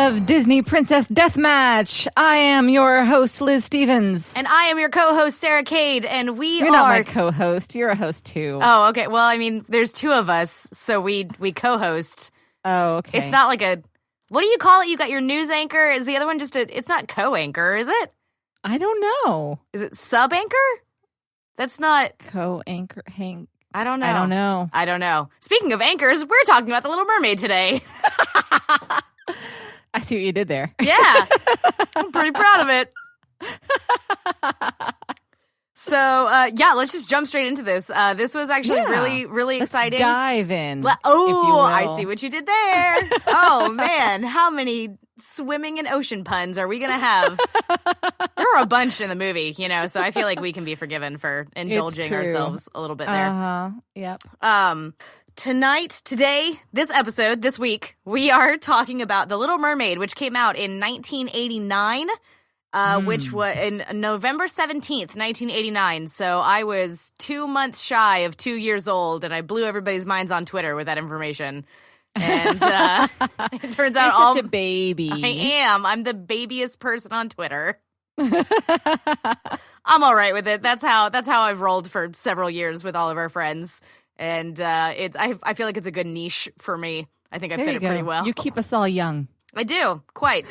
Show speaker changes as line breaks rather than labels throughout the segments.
of Disney Princess Deathmatch. I am your host, Liz Stevens.
And I am your co-host, Sarah Cade, and
You're not my co-host. You're a host, too.
Oh, okay. Well, I mean, there's two of us, so we co-host.
Oh, okay.
It's not like a... What do you call it? You got your news anchor? Is the other one just a... It's not co-anchor, is it?
I don't know.
Is it sub-anchor? That's not...
Co-anchor, Hank.
I don't know.
I don't know.
Speaking of anchors, we're talking about The Little Mermaid today.
I see what you did there.
Yeah. I'm pretty proud of it. So, let's just jump straight into this. This was actually really, really exciting.
Let's dive in.
I see what you did there. Oh, man. How many swimming and ocean puns are we going to have? There were a bunch in the movie, so I feel like we can be forgiven for indulging ourselves a little bit there.
Uh-huh. Yep.
This week, we are talking about The Little Mermaid, which came out in 1989. Which was in November 17th, 1989. So I was 2 months shy of 2 years old, and I blew everybody's minds on Twitter with that information. And it turns out
You're such a baby.
I am. I'm the babiest person on Twitter. I'm all right with it. That's how I've rolled for several years with all of our friends, and I feel like it's a good niche for me. I think I fit it pretty well.
You keep us all young.
I do, quite.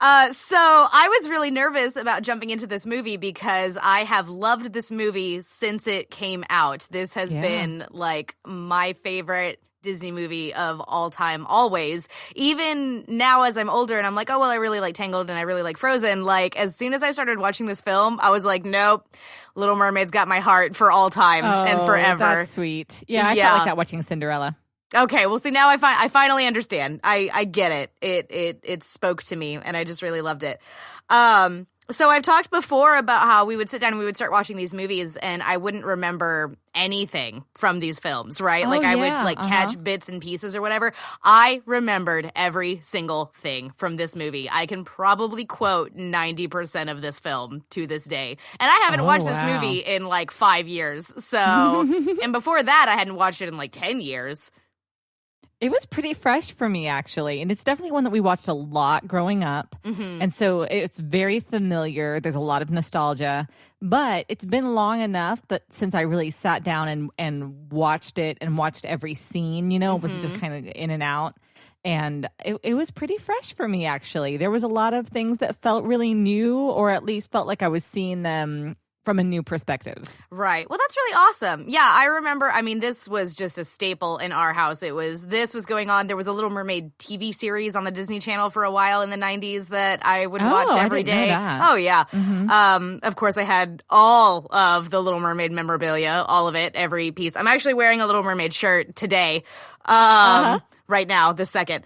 So I was really nervous about jumping into this movie because I have loved this movie since it came out. This has been like my favorite Disney movie of all time, always. Even now as I'm older and I'm like, oh, well, I really like Tangled and I really like Frozen. Like, as soon as I started watching this film, I was like, nope, Little Mermaid's got my heart for all time and forever.
That's sweet. Yeah, I felt like that watching Cinderella.
Okay, well, see, now I finally understand. I get it. It spoke to me, and I just really loved it. So I've talked before about how we would sit down and we would start watching these movies, and I wouldn't remember anything from these films, right? I would catch bits and pieces or whatever. I remembered every single thing from this movie. I can probably quote 90% of this film to this day. And I haven't watched this movie in like 5 years. So, and before that, I hadn't watched it in like 10 years.
It was pretty fresh for me, actually. And it's definitely one that we watched a lot growing up. Mm-hmm. And so it's very familiar. There's a lot of nostalgia. But it's been long enough that since I really sat down and watched it and watched every scene, with just kind of in and out. And it was pretty fresh for me, actually. There was a lot of things that felt really new, or at least felt like I was seeing them from a new perspective.
Right. Well, that's really awesome. Yeah, I remember, this was just a staple in our house. This was going on. There was a Little Mermaid TV series on the Disney Channel for a while in the 90s that I would watch every day.
Know that.
Oh, yeah. Mm-hmm. Of course, I had all of the Little Mermaid memorabilia, all of it, every piece. I'm actually wearing a Little Mermaid shirt today, right now, this second.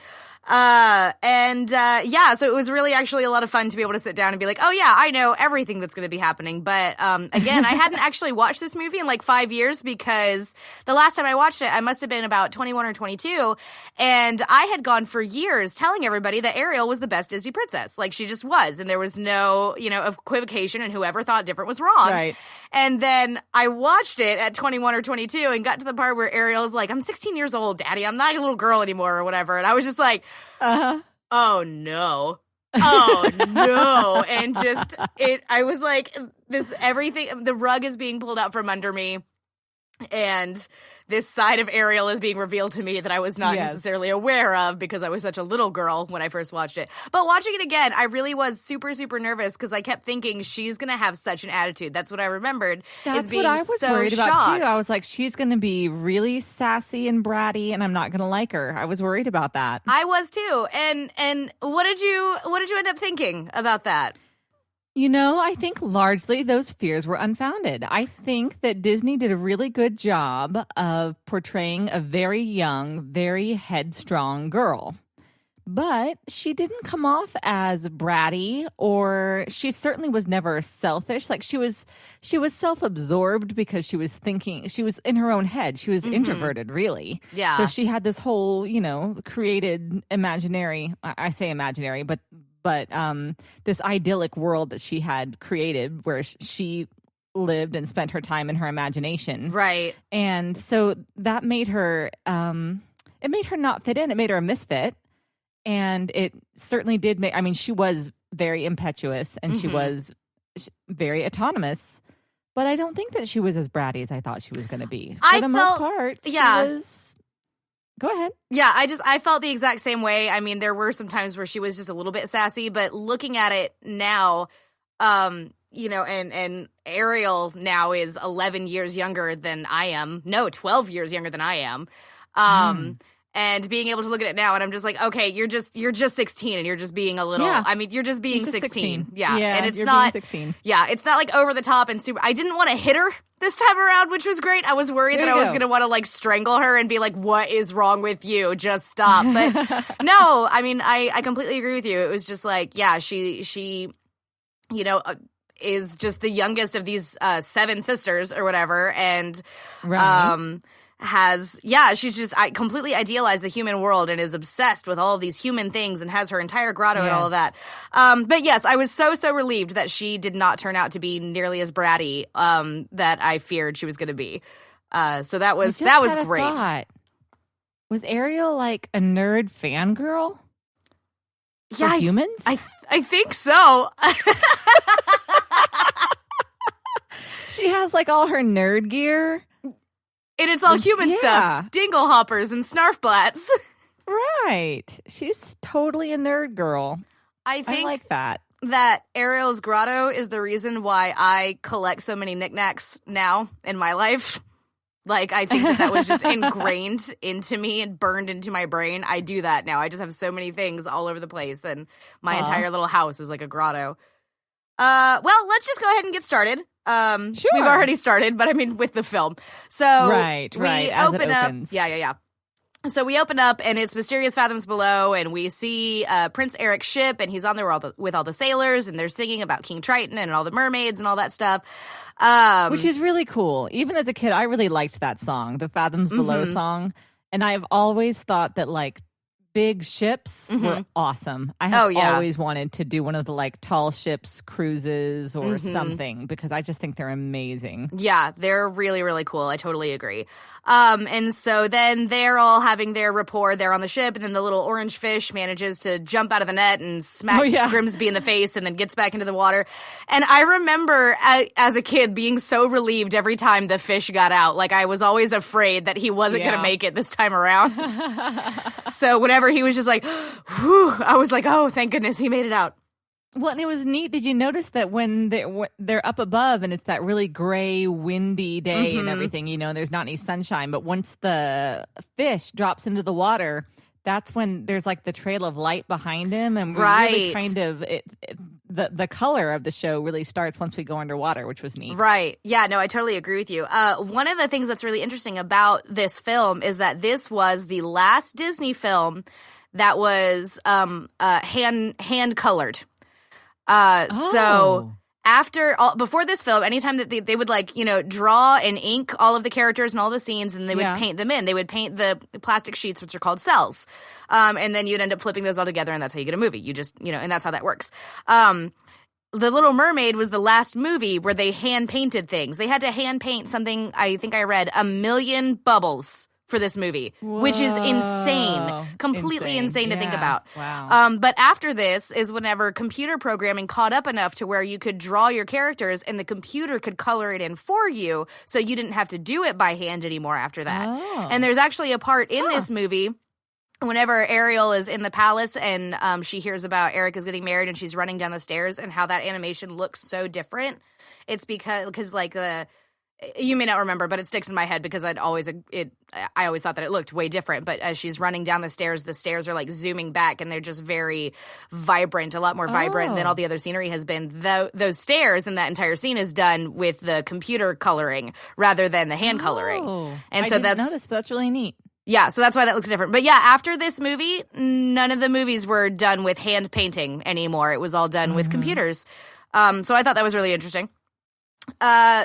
So it was really actually a lot of fun to be able to sit down and be like, oh yeah, I know everything that's going to be happening. But, again, I hadn't actually watched this movie in like 5 years because the last time I watched it, I must have been about 21 or 22. And I had gone for years telling everybody that Ariel was the best Disney princess. Like, she just was. And there was no, equivocation, and whoever thought different was wrong.
Right.
And then I watched it at 21 or 22 and got to the part where Ariel's like, I'm 16 years old, Daddy. I'm not a little girl anymore or whatever. And I was just like, oh no. Oh no. And I was like, everything, the rug is being pulled out from under me. And this side of Ariel is being revealed to me that I was not necessarily aware of because I was such a little girl when I first watched it. But watching it again, I really was super, super nervous because I kept thinking she's going to have such an attitude. That's what I remembered.
That's
is being
what I was
so
worried
shocked.
about too. I was like, she's going to be really sassy and bratty, and I'm not going to like her. I was worried about that.
I was too. And what did you end up thinking about that?
I think largely those fears were unfounded. I think that Disney did a really good job of portraying a very young, very headstrong girl. But she didn't come off as bratty, or she certainly was never selfish. Like, she was self-absorbed because she was thinking, she was in her own head. She was introverted, really.
Yeah.
So she had this whole, created imaginary, I say imaginary, but this idyllic world that she had created where she lived and spent her time in her imagination.
Right.
And so that made her, it made her not fit in. It made her a misfit. And it certainly did make, I mean, she was very impetuous and she was very autonomous, but I don't think that she was as bratty as I thought she was going to be. For the most part, she was... Go ahead.
Yeah, I felt the exact same way. I mean, there were some times where she was just a little bit sassy, but looking at it now, you know, and Ariel now is 11 years younger than I am. No, 12 years younger than I am. And being able to look at it now, and I'm just like, okay, you're just 16, and you're just being a little. Yeah. I mean, you're just being 16. Yeah, and it's not 16. Yeah, it's not like over the top and super. I didn't want to hit her this time around, which was great. I was worried that I was going to want to like strangle her and be like, "What is wrong with you? Just stop." But no, I mean, I completely agree with you. It was just like, yeah, she, you know, is just the youngest of these 7 sisters or whatever, and she's just completely idealized the human world and is obsessed with all of these human things and has her entire grotto and all of that. But yes, I was so relieved that she did not turn out to be nearly as bratty that I feared she was going to be. So that was great.
Thought, was Ariel like a nerd fangirl?
Yeah,
for humans?
I think so.
She has like all her nerd gear.
And it's all human stuff. Dingle hoppers and snarfblats.
Right. She's totally a nerd girl.
I
like that.
That Ariel's grotto is the reason why I collect so many knickknacks now in my life. Like, I think that was just ingrained into me and burned into my brain. I do that now. I just have so many things all over the place, and my entire little house is like a grotto. Well, let's just go ahead and get started.
Sure.
We've already started, but I mean with the film. So
right. As
open
it
up.
opens.
Yeah. So we open up, and it's mysterious fathoms below, and we see Prince Eric's ship, and he's on there with all the sailors, and they're singing about King Triton and all the mermaids and all that stuff.
Which is really cool. Even as a kid, I really liked that song, the Fathoms Below song, and I've always thought that like big ships were awesome. I have always wanted to do one of the like tall ships cruises or something, because I just think they're amazing.
Yeah, they're really, really cool. I totally agree. And so then they're all having their rapport there on the ship, and then the little orange fish manages to jump out of the net and smack Grimsby in the face and then gets back into the water. And I remember as a kid being so relieved every time the fish got out. Like, I was always afraid that he wasn't going to make it this time around. So whenever he was just like, whew, I was like, oh, thank goodness he made it out.
Well, and it was neat. Did you notice that when they're up above and it's that really gray, windy day and everything, you know, there's not any sunshine, but once the fish drops into the water, that's when there's like the trail of light behind him, and really kind of the color of the show really starts once we go underwater, which was neat. Right.
Yeah, no, I totally agree with you. One of the things that's really interesting about this film is that this was the last Disney film that was hand colored. So before this film, anytime that they would like, you know, draw and ink all of the characters and all the scenes, and they would paint them in. They would paint the plastic sheets, which are called cells. And then you'd end up flipping those all together, and that's how you get a movie. You just, you know, and that's how that works. The Little Mermaid was the last movie where they hand painted things. They had to hand paint something, I think I read, 1 million bubbles for this movie, which is insane, completely insane to think about.
Wow.
But after this is whenever computer programming caught up enough to where you could draw your characters and the computer could color it in for you, so you didn't have to do it by hand anymore after that. And there's actually a part in this movie whenever Ariel is in the palace and she hears about Eric is getting married and she's running down the stairs, and how that animation looks so different. It's because like you may not remember, but it sticks in my head because I always thought that it looked way different. But as she's running down the stairs are like zooming back, and they're just very vibrant, a lot more vibrant than all the other scenery has been. Those stairs and that entire scene is done with the computer coloring rather than the hand coloring. And so
I didn't notice, but that's really neat.
Yeah, so that's why that looks different. But yeah, after this movie, none of the movies were done with hand painting anymore. It was all done with computers. So I thought that was really interesting.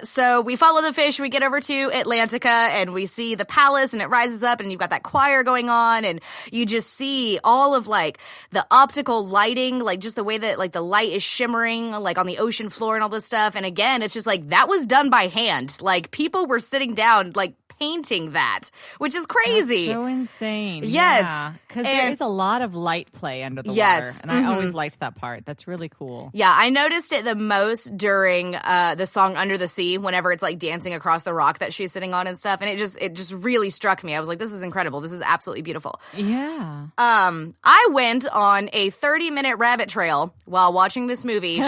So we follow the fish, we get over to Atlantica, and we see the palace, and it rises up, and you've got that choir going on, and you just see all of like the optical lighting, like just the way that like the light is shimmering like on the ocean floor and all this stuff. And again, it's just like that was done by hand. Like people were sitting down like painting that, which is crazy.
That's so insane.
Yes.
Because there is a lot of light play under the water. And I always liked that part. That's really cool.
Yeah, I noticed it the most during the song Under the Sea, whenever it's like dancing across the rock that she's sitting on and stuff. And it just really struck me. I was like, this is incredible. This is absolutely beautiful.
Yeah.
I went on a 30-minute rabbit trail while watching this movie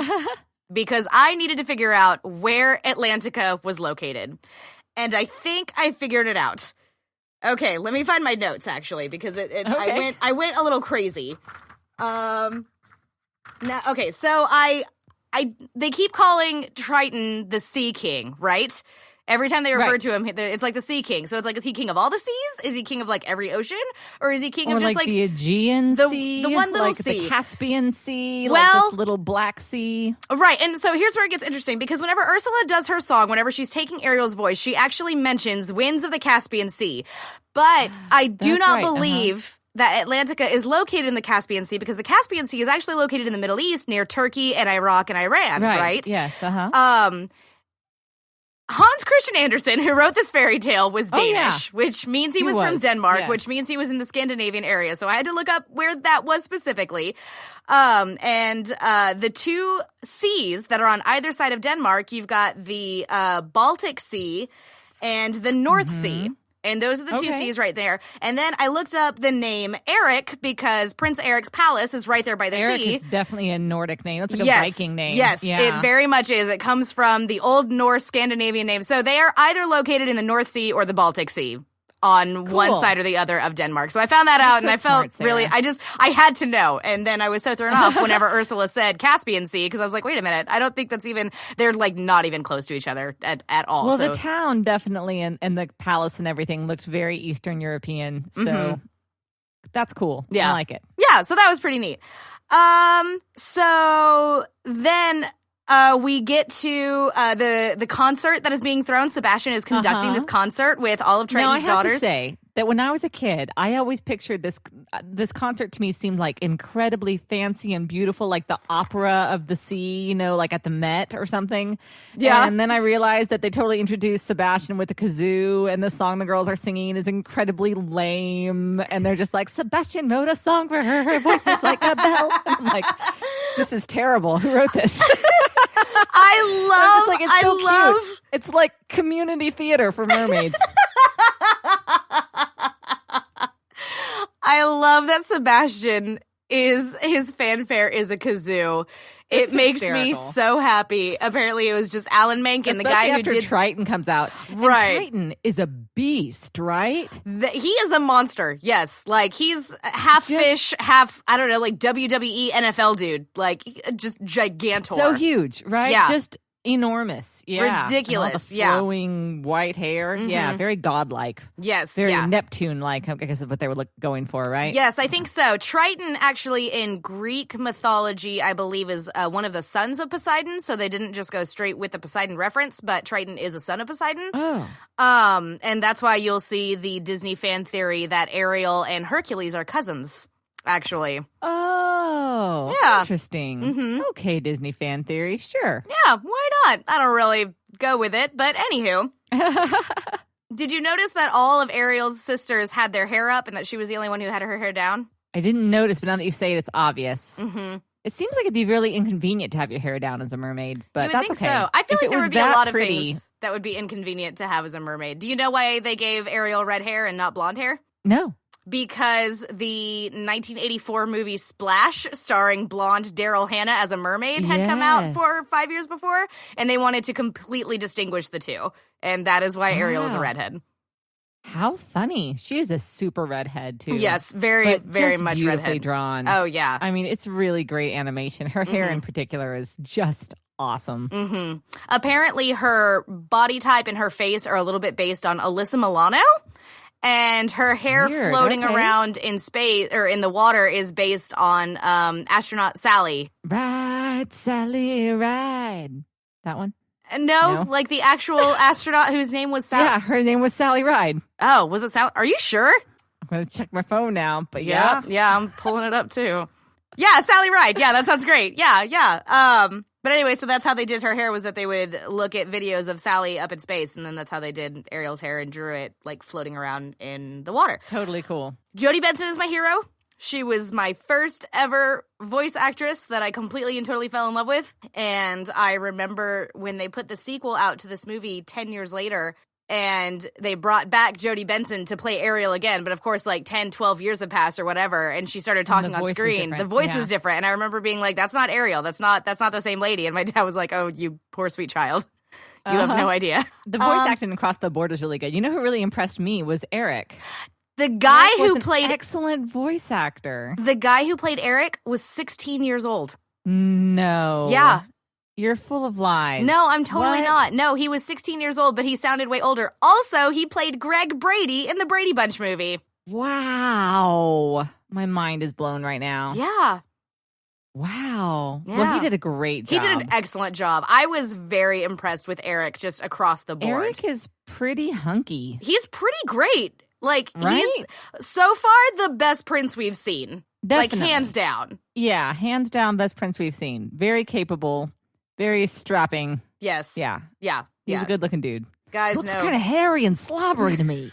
because I needed to figure out where Atlantica was located. And I think I figured it out. Okay, let me find my notes, actually, because I went a little crazy. So they keep calling Triton the Sea King, right? Every time they refer to him, it's like the Sea King. So it's like, is he king of all the seas? Is he king of like every ocean? Or is he king of just like
the Aegean Sea?
The one little
like
sea.
The Caspian Sea?
Well,
like this little Black Sea?
Right. And so here's where it gets interesting, because whenever Ursula does her song, whenever she's taking Ariel's voice, she actually mentions winds of the Caspian Sea. But I do not believe that Atlantica is located in the Caspian Sea, because the Caspian Sea is actually located in the Middle East near Turkey and Iraq and Iran, right?
Yes,
Hans Christian Andersen, who wrote this fairy tale, was Danish, which means he was from Denmark, which means he was in the Scandinavian area. So I had to look up where that was specifically. And the two seas that are on either side of Denmark, you've got the Baltic Sea and the North Sea. And those are the two seas right there. And then I looked up the name Eric, because Prince Eric's palace is right there by the sea.
Eric is definitely a Nordic name. That's like a Viking name.
Yes, it very much is. It comes from the Old Norse Scandinavian name. So they are either located in the North Sea or the Baltic Sea on one side or the other of Denmark. So I found that out, and I felt really, I had to know. And then I was so thrown off whenever Ursula said Caspian Sea, because I was like, wait a minute, I don't think that's even, they're like not even close to each other at all.
Well, the town definitely, and the palace and everything looked very Eastern European. So that's cool.
Yeah.
I like it.
Yeah, so that was pretty neat. So then we get to the concert that is being thrown. Sebastian is conducting this concert with all of Triton's daughters.
Now, I have to say that when I was a kid, I always pictured this concert to me seemed like incredibly fancy and beautiful, like the opera of the sea, you know, like at the Met or something. Yeah. And then I realized that they totally introduced Sebastian with the kazoo, and the song the girls are singing is incredibly lame. And they're just like, Sebastian wrote a song for her. Her voice is like a bell. And I'm like, this is terrible. Who wrote this?
I love.
It's like community theater for mermaids.
I love that Sebastian his fanfare is a kazoo. It makes me so happy. Apparently, it was just Alan Menken, the guy who did
Triton comes out.
Right,
and Triton is a beast, right?
He is a monster. Yes, like he's half fish, half I don't know, like WWE NFL dude, like just gigantor.
So huge, right?
Yeah,
just enormous. Yeah,
ridiculous.
And all the flowing white hair. Yeah, very godlike.
Yes,
very Neptune-like. I guess is what they were going for, right?
Yes, I think so. Triton, actually, in Greek mythology, I believe, is one of the sons of Poseidon. So they didn't just go straight with the Poseidon reference, but Triton is a son of Poseidon.
Oh,
and that's why you'll see the Disney fan theory that Ariel and Hercules are cousins. Actually.
Oh,
yeah.
Interesting. Okay, Disney fan theory, sure.
Yeah, why not? I don't really go with it, but anywho. Did you notice that all of Ariel's sisters had their hair up and that she was the only one who had her hair down?
I didn't notice, but now that you say it, it's obvious. It seems like it'd be really inconvenient to have your hair down as a mermaid, but that's okay.
So. I feel like there would be a lot of things that would be inconvenient to have as a mermaid. Do you know why they gave Ariel red hair and not blonde hair?
No.
Because the 1984 movie Splash, starring blonde Daryl Hannah as a mermaid, had come out 4 or 5 years before, and they wanted to completely distinguish the two. And that is why Ariel is a redhead.
How funny. She is a super redhead, too.
Yes, very much
beautifully
redhead.
drawn.
Oh, yeah.
I mean, it's really great animation. Her hair in particular is just awesome.
Apparently, her body type and her face are a little bit based on Alyssa Milano. And her hair floating around in space or in the water is based on astronaut Sally.
Ride, Sally, ride. That one?
No, like the actual astronaut whose name was Sally.
Yeah, her name was Sally Ride.
Oh, was it Sally? Are you sure?
I'm going to check my phone now, but yeah.
Yeah, I'm pulling it up too. Yeah, Sally Ride. Yeah, that sounds great. Yeah. But anyway, so that's how they did her hair, was that they would look at videos of Sally up in space, and then that's how they did Ariel's hair and drew it, like, floating around in the water.
Totally cool.
Jodie Benson is my hero. She was my first ever voice actress that I completely and totally fell in love with. And I remember when they put the sequel out to this movie 10 years later, and they brought back Jodie Benson to play Ariel again. But of course, like 10, 12 years have passed or whatever, and she started talking on screen. The voice was different. And I remember being like, that's not Ariel. That's not the same lady. And my dad was like, oh, you poor sweet child. You have no idea.
The voice acting across the board was really good. You know who really impressed me was Eric.
The guy
Eric
who
was
played
an excellent voice actor.
The guy who played Eric was 16 years old.
No.
Yeah.
You're full of lies.
No, I'm totally
What?
not. No, he was 16 years old, but he sounded way older. Also, he played Greg Brady in the Brady Bunch movie.
Wow. My mind is blown right now.
Yeah.
Wow.
Yeah.
Well, he did a great job.
He did an excellent job. I was very impressed with Eric just across the board.
Eric is pretty hunky.
He's pretty great. Like,
Right?
he's so far the best prince we've seen.
Definitely.
Like, hands down.
Yeah, hands down, best prince we've seen. Very capable, very strapping.
Yes.
Yeah.
Yeah.
He's a good-looking dude.
Guys,
Looks
no.
kind of hairy and slobbery to me.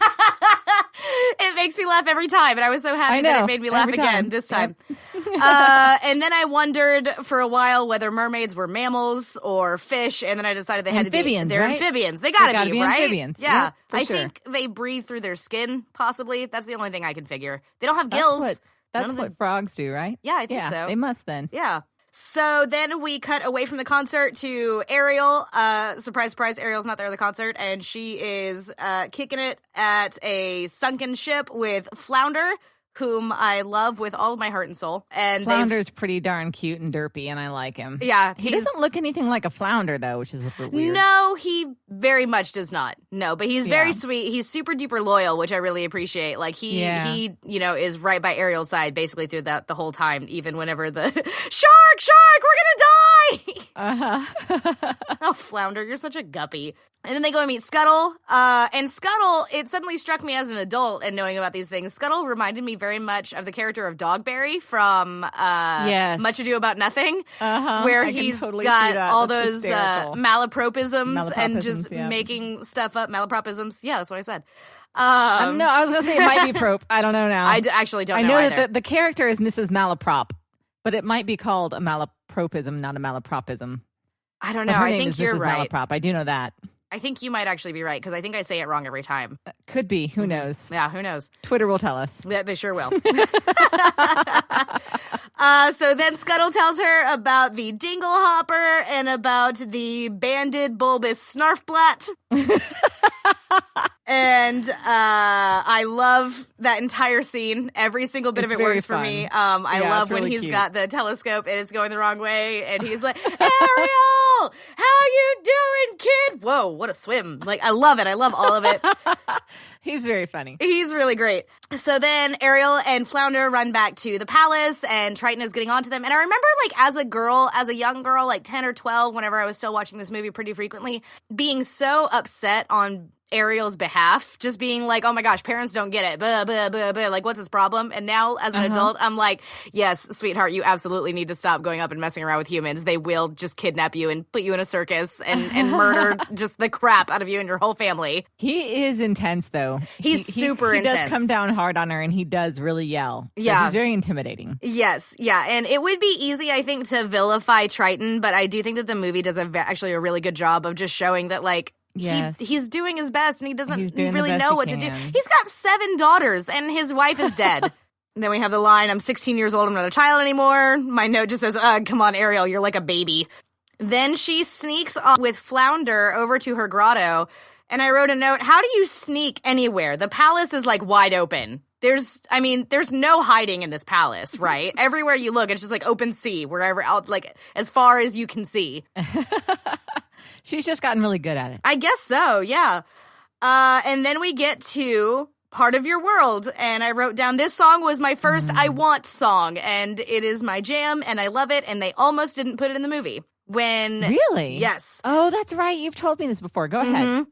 It makes me laugh every time, and I was so happy that it made me laugh
every
again
time.
this time. And then I wondered for a while whether mermaids were mammals or fish, and then I decided they had to be.
Amphibians,
They're
right?
amphibians. They gotta be, right?
amphibians.
Yeah.
Yep, for
I
sure.
think they breathe through their skin, possibly. That's the only thing I can figure. They don't have gills.
That's what frogs do, right?
Yeah, I think so.
They must then.
Yeah. So then we cut away from the concert to Ariel. Surprise, surprise, Ariel's not there at the concert, and she is kicking it at a sunken ship with Flounder, whom I love with all of my heart and soul. And
Flounder's pretty darn cute and derpy, and I like him.
Yeah.
He doesn't look anything like a flounder, though, which is a bit weird.
No, he very much does not. No, but he's very sweet. He's super duper loyal, which I really appreciate. Like, he is right by Ariel's side basically through the whole time, even whenever the shark, we're gonna die! Oh, Flounder, you're such a guppy. And then they go and meet Scuttle. And Scuttle, it suddenly struck me as an adult and knowing about these things. Scuttle reminded me very much of the character of Dogberry from Much Ado About Nothing, where he's
totally
got all
That's
those
hysterical.
and just making stuff up. Malapropisms. Yeah, that's what I said.
No, I was going to say it might be Prop. I don't know now.
I actually don't know
I know
either.
that the character is Mrs. Malaprop, but it might be called a malapropism, not a malapropism.
I don't know.
But her
I
name
think
is
you're
Mrs.
right.
Malaprop. I do know that.
I think you might actually be right because I think I say it wrong every time.
Could be. Who knows?
Yeah, who knows?
Twitter will tell us.
Yeah, they sure will. So then Scuttle tells her about the Dingle Hopper and about the banded bulbous Snarfblat. And I love that entire scene. Every single bit of it works for me. I love when he's got the telescope and it's going the wrong way and he's like, Ariel, how you doing, kid? Whoa, what a swim. Like, I love it. I love all of it.
He's very funny.
He's really great. So then Ariel and Flounder run back to the palace and Triton is getting onto them. And I remember, like, as a young girl, like 10 or 12, whenever I was still watching this movie pretty frequently, being so upset on Ariel's behalf, just being like, oh my gosh, parents don't get it, blah, blah, blah, blah. Like, what's his problem? And now as an adult, I'm like, yes, sweetheart, you absolutely need to stop going up and messing around with humans. They will just kidnap you and put you in a circus and murder just the crap out of you and your whole family.
He is intense, though.
He's super intense.
He does come down hard on her and he does really yell. So
yeah.
He's very intimidating.
Yes, yeah. And it would be easy, I think, to vilify Triton, but I do think that the movie does actually a really good job of just showing that, like,
yes.
he's doing his best and he doesn't really
the best
know
he
what
can.
to do. He's got 7 daughters and his wife is dead. And then we have the line, I'm 16 years old, I'm not a child anymore. My note just says, come on, Ariel, you're like a baby. Then she sneaks off with Flounder over to her grotto. And I wrote a note, how do you sneak anywhere? The palace is like wide open. There's no hiding in this palace, right? Everywhere you look, it's just like open sea, wherever out, like as far as you can see.
She's just gotten really good at it.
I guess so, yeah. And then we get to Part of Your World, and I wrote down, this song was my first I Want song, and it is my jam, and I love it, and they almost didn't put it in the movie.
Really?
Yes.
Oh, that's right. You've told me this before. Go ahead.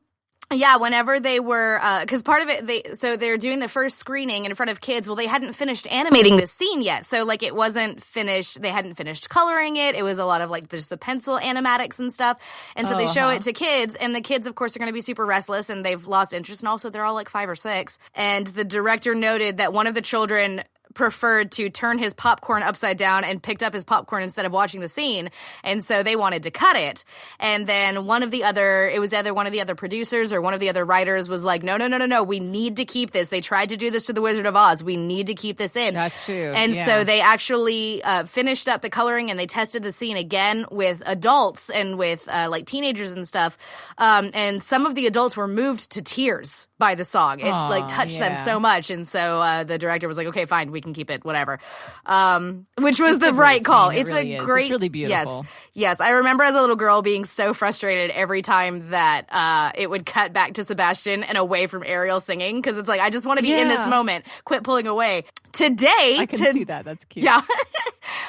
Yeah, whenever they were, because part of it, they're doing the first screening in front of kids. Well, they hadn't finished animating this scene yet, so like it wasn't finished. They hadn't finished coloring it. It was a lot of like just the pencil animatics and stuff. And so they show it to kids, and the kids, of course, are going to be super restless, and they've lost interest. And also, they're all like 5 or 6. And the director noted that one of the children preferred to turn his popcorn upside down and picked up his popcorn instead of watching the scene. And so they wanted to cut it. And then it was either one of the other producers or one of the other writers was like, no, we need to keep this. They tried to do this to The Wizard of Oz. We need to keep this in.
That's true.
And so they actually finished up the coloring, and they tested the scene again with adults and with like teenagers and stuff. And some of the adults were moved to tears by the song. It like touched them so much. And so the director was like, okay, fine, we can keep it, whatever. Which was the right call. It's a great,
it's really beautiful.
Yes. I remember as a little girl being so frustrated every time that it would cut back to Sebastian and away from Ariel singing, because it's like, I just want to be in this moment. Quit pulling away. Today,
I can see that. That's cute.
Yeah.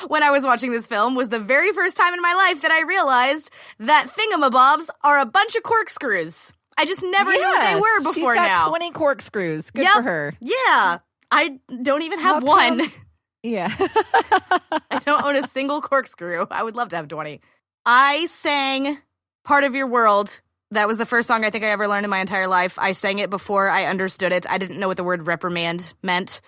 When I was watching this film was the very first time in my life that I realized that thingamabobs are a bunch of corkscrews. I just never knew what they were before.
She's got
now.
20 corkscrews. Good for her.
Yeah. I don't even have one.
Yeah.
I don't own a single corkscrew. I would love to have 20. I sang Part of Your World. That was the first song I think I ever learned in my entire life. I sang it before I understood it. I didn't know what the word reprimand meant.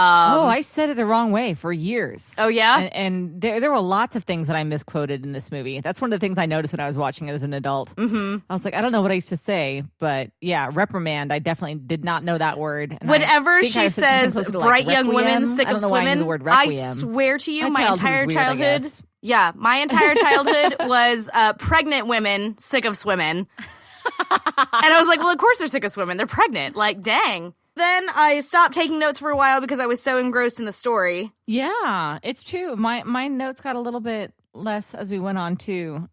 I said it the wrong way for years.
Oh, yeah?
And there were lots of things that I misquoted in this movie. That's one of the things I noticed when I was watching it as an adult.
Mm-hmm.
I was like, I don't know what I used to say, but yeah, reprimand, I definitely did not know that word. And
whenever she says bright young women, sick of swimming, I swear to you, my entire childhood... Yeah, my entire childhood was pregnant women sick of swimming. And I was like, well, of course they're sick of swimming. They're pregnant. Like, dang. Then I stopped taking notes for a while because I was so engrossed in the story.
Yeah, it's true. My notes got a little bit less as we went on, too.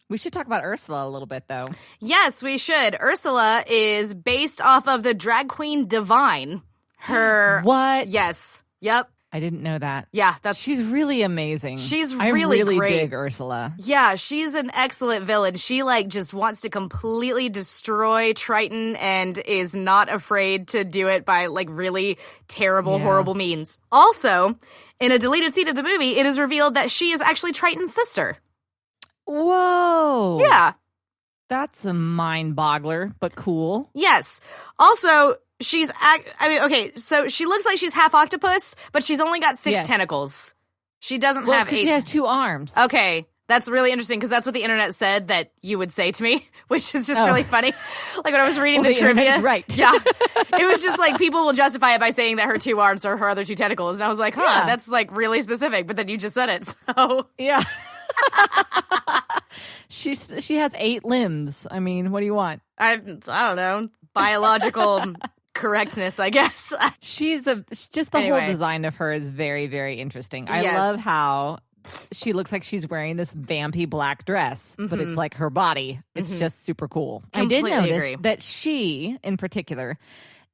We should talk about Ursula a little bit, though.
Yes, we should. Ursula is based off of the drag queen Divine.
What?
Yes. Yep.
I didn't know that.
Yeah,
she's really amazing.
She's
I
really
great.
dig
Ursula.
Yeah, she's an excellent villain. She like just wants to completely destroy Triton and is not afraid to do it by like really terrible, horrible means. Also, in a deleted scene of the movie, it is revealed that she is actually Triton's sister.
Whoa.
Yeah.
That's a mind boggler, but cool.
Yes. Also, so she looks like she's half octopus, but she's only got 6 tentacles. She doesn't have 8.
She has 2 arms.
Okay. That's really interesting because that's what the internet said that you would say to me, which is just really funny. Like when I was reading the trivia.
Right.
Yeah. It was just like people will justify it by saying that her 2 arms are her other 2 tentacles. And I was like, that's like really specific. But then you just said it. So.
Yeah. She has 8 limbs. I mean, what do you want?
I don't know. Biological correctness, I guess.
Just the whole design of her is very, very interesting. I love how she looks like she's wearing this vampy black dress, but it's like her body. It's just super cool.
Completely
I did notice
agree.
that she, in particular,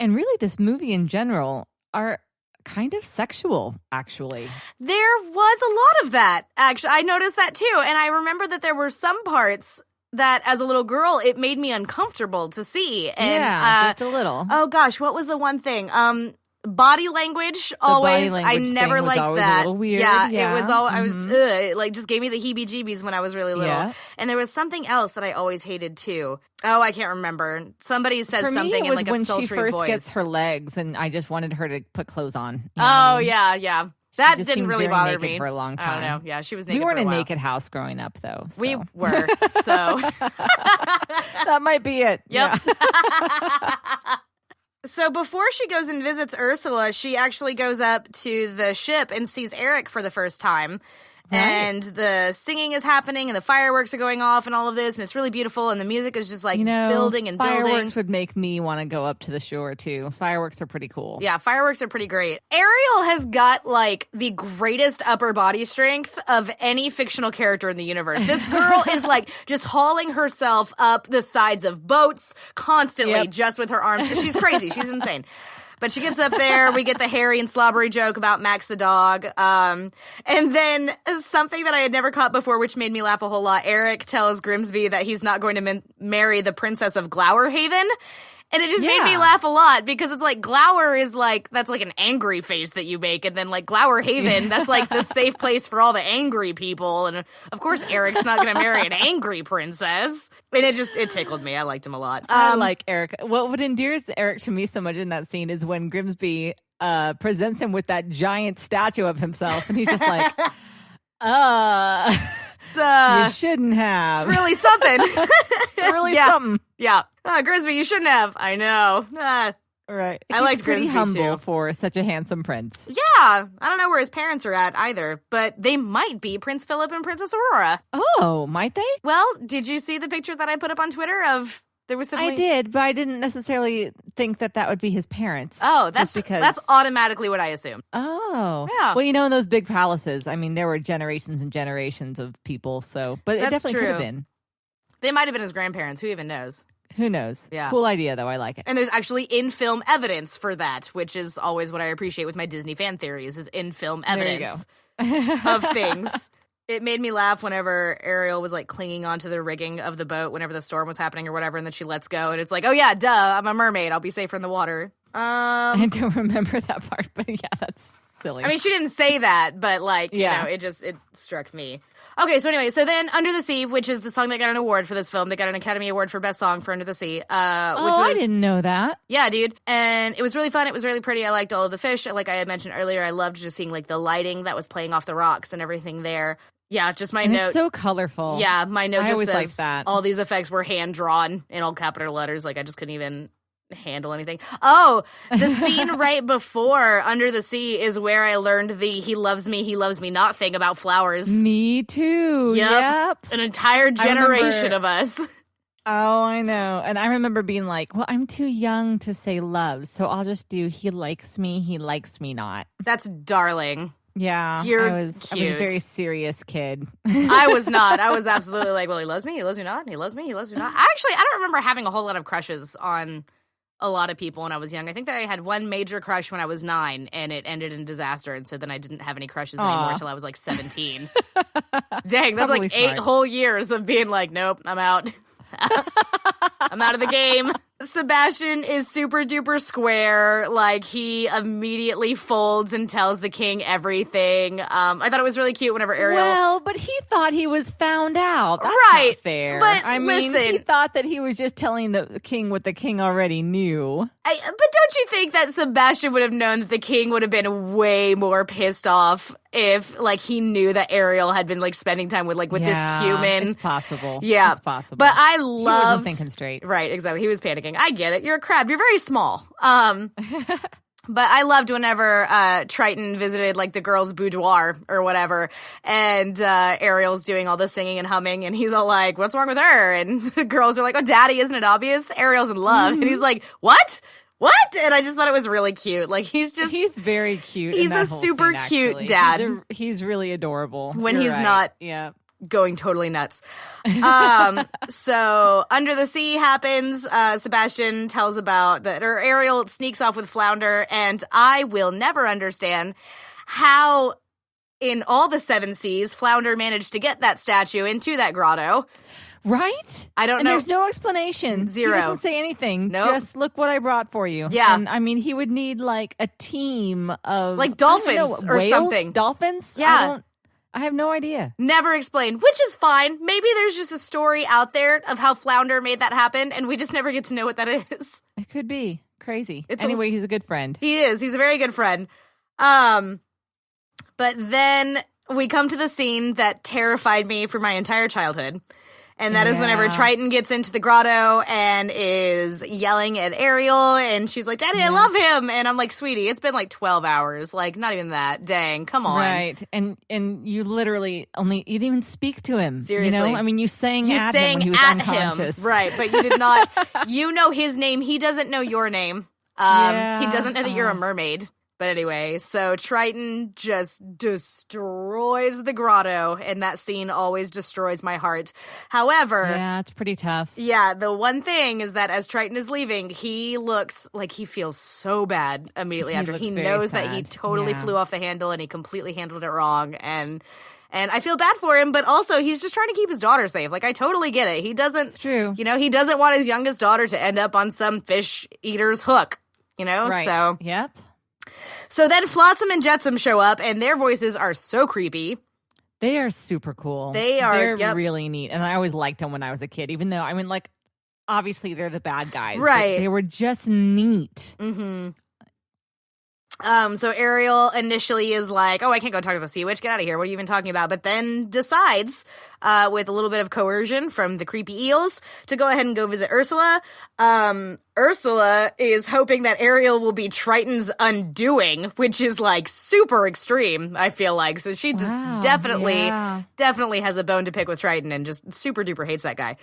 and really this movie in general, are kind of sexual, actually.
There was a lot of that, actually. I noticed that too. And I remember that there were some parts that as a little girl, it made me uncomfortable to see. And,
just a little.
Oh gosh, what was the one thing? Body language, always. I never liked that.
A little weird.
Yeah, it was all. I was it like just gave me the heebie-jeebies when I was really little. Yeah. And there was something else that I always hated too. Oh, I can't remember. Somebody says something in like a sultry voice.
When she first gets her legs, and I just wanted her to put clothes on.
Yeah. That didn't really bother me
for a long time.
I don't know. Yeah, she was naked.
We weren't
for a while.
naked house growing up, though. So.
We were. So
that might be it.
Yep.
Yeah.
So before she goes and visits Ursula, she actually goes up to the ship and sees Eric for the first time. Right. And the singing is happening and the fireworks are going off and all of this, and it's really beautiful, and the music is just like building and building.
Fireworks would make me want to go up to the shore too. Fireworks are pretty cool.
Yeah, fireworks are pretty great. Ariel has got like the greatest upper body strength of any fictional character in the universe. This girl is like just hauling herself up the sides of boats constantly just with her arms. She's crazy. She's insane. But she gets up there. We get the hairy and slobbery joke about Max the dog. And then something that I had never caught before, which made me laugh a whole lot. Eric tells Grimsby that he's not going to marry the princess of Glowerhaven. And it just made me laugh a lot because it's like Glower is like, that's like an angry face that you make. And then like Glowerhaven, that's like the safe place for all the angry people. And of course, Eric's not going to marry an angry princess. And it tickled me. I liked him a lot.
I like Eric. What endears Eric to me so much in that scene is when Grimsby presents him with that giant statue of himself. And he's just like, you shouldn't have.
It's really something.
It's really something.
Yeah. Grimsby, you shouldn't have. I know.
Right.
I liked
pretty
Grimsby
humble
too.
for such a handsome prince.
Yeah. I don't know where his parents are at either, but they might be Prince Philip and Princess Aurora.
Oh, might they?
Well, did you see the picture that I put up on Twitter of there was something?
I did, but I didn't necessarily think that would be his parents.
Oh, that's automatically what I assumed.
Oh.
Yeah.
Well, in those big palaces, I mean, there were generations and generations of people, so but
that's
it definitely could have been.
They might have been his grandparents. Who even knows?
Who knows?
Yeah.
Cool idea, though. I like it.
And there's actually in-film evidence for that, which is always what I appreciate with my Disney fan theories, is in-film evidence of things. It made me laugh whenever Ariel was, like, clinging onto the rigging of the boat whenever the storm was happening or whatever, and then she lets go, and it's like, oh, yeah, duh, I'm a mermaid. I'll be safer in the water.
I don't remember that part, but yeah, that's silly.
I mean, she didn't say that, but, like, it struck me. Okay, so anyway, so then Under the Sea, which is the song that got an award for this film, they got an Academy Award for Best Song for Under the Sea.
I didn't know that.
Yeah, dude. And it was really fun. It was really pretty. I liked all of the fish. Like I had mentioned earlier, I loved just seeing like the lighting that was playing off the rocks and everything there. Yeah, just my note.
It's so colorful.
Yeah, my note just says
that.
All these effects were hand-drawn in all capital letters. Like I just couldn't even handle anything. Oh, the scene right before Under the Sea is where I learned the he loves me not thing about flowers.
Me too. Yep.
An entire generation of us.
Oh, I know. And I remember being like, well, I'm too young to say love, so I'll just do he likes me not.
That's darling.
Yeah. I was a very serious kid.
I was not. I was absolutely like, well, he loves me not. He loves me not. Actually, I don't remember having a whole lot of crushes on a lot of people when I was young. I think that I had one major crush when I was 9, and it ended in disaster, and so then I didn't have any crushes anymore until I was like 17. Dang, that's like 8 whole years of being like, nope, I'm out. I'm out of the game. Sebastian is super duper square. Like, he immediately folds and tells the king everything. I thought it was really cute whenever Ariel...
Well, but he thought he was found out. That's not fair.
But
I mean, he thought that he was just telling the king what the king already knew.
But don't you think that Sebastian would have known that the king would have been way more pissed off if, like, he knew that Ariel had been, like, spending time with this human?
It's possible.
Yeah.
It's possible.
But I loved...
He wasn't thinking straight.
Right, exactly. He was panicking. I get it. You're a crab. You're very small. But I loved whenever Triton visited, like, the girls' boudoir or whatever, and Ariel's doing all the singing and humming, and he's all like, what's wrong with her? And the girls are like, oh, daddy, isn't it obvious? Ariel's in love. Mm-hmm. And he's like, what? And I just thought it was really cute. Like, he's
very cute.
He's a super cute dad.
He's really adorable.
When he's not going totally nuts. So Under the Sea happens. Sebastian tells about that, or Ariel sneaks off with Flounder, and I will never understand how in all the 7 seas Flounder managed to get that statue into that grotto.
Right?
I don't know.
There's no explanation.
Zero.
He doesn't say anything.
Nope.
Just look what I brought for you.
Yeah.
And I mean, he would need like a team of
like dolphins or
whales?
something.
Dolphins?
Yeah.
I have no idea.
Never explained, which is fine. Maybe there's just a story out there of how Flounder made that happen, and we just never get to know what that is.
It could be. Crazy. Anyway, he's a good friend.
He is. He's a very good friend. But then we come to the scene that terrified me for my entire childhood. And that is whenever Triton gets into the grotto and is yelling at Ariel, and she's like, Daddy, I love him. And I'm like, sweetie, it's been like 12 hours. Like, not even that. Dang, come on.
Right. And you literally you didn't even speak to him.
Seriously.
You know? I mean, you sang at him when he was unconscious.
Right, but you did not. You know his name. He doesn't know your name. He doesn't know that you're a mermaid. But anyway, so Triton just destroys the grotto, and that scene always destroys my heart. However...
Yeah, it's pretty tough.
Yeah, the one thing is that as Triton is leaving, he looks like he feels so bad immediately after. He knows that he totally flew off the handle and he completely handled it wrong, and I feel bad for him, but also he's just trying to keep his daughter safe. Like, I totally get it. He doesn't...
It's true.
You know, he doesn't want his youngest daughter to end up on some fish eater's hook, you know?
Right.
So...
Yep.
So then Flotsam and Jetsam show up, and their voices are so creepy.
They are super cool.
They're
really neat. And I always liked them when I was a kid, even though, I mean, like, obviously they're the bad guys.
Right.
But they were just neat.
Mm-hmm. So Ariel initially is like, oh, I can't go talk to the sea witch. Get out of here. What are you even talking about? But then decides, with a little bit of coercion from the creepy eels, to go ahead and go visit Ursula. Ursula is hoping that Ariel will be Triton's undoing, which is like super extreme, I feel like. So she just definitely has a bone to pick with Triton and just super duper hates that guy.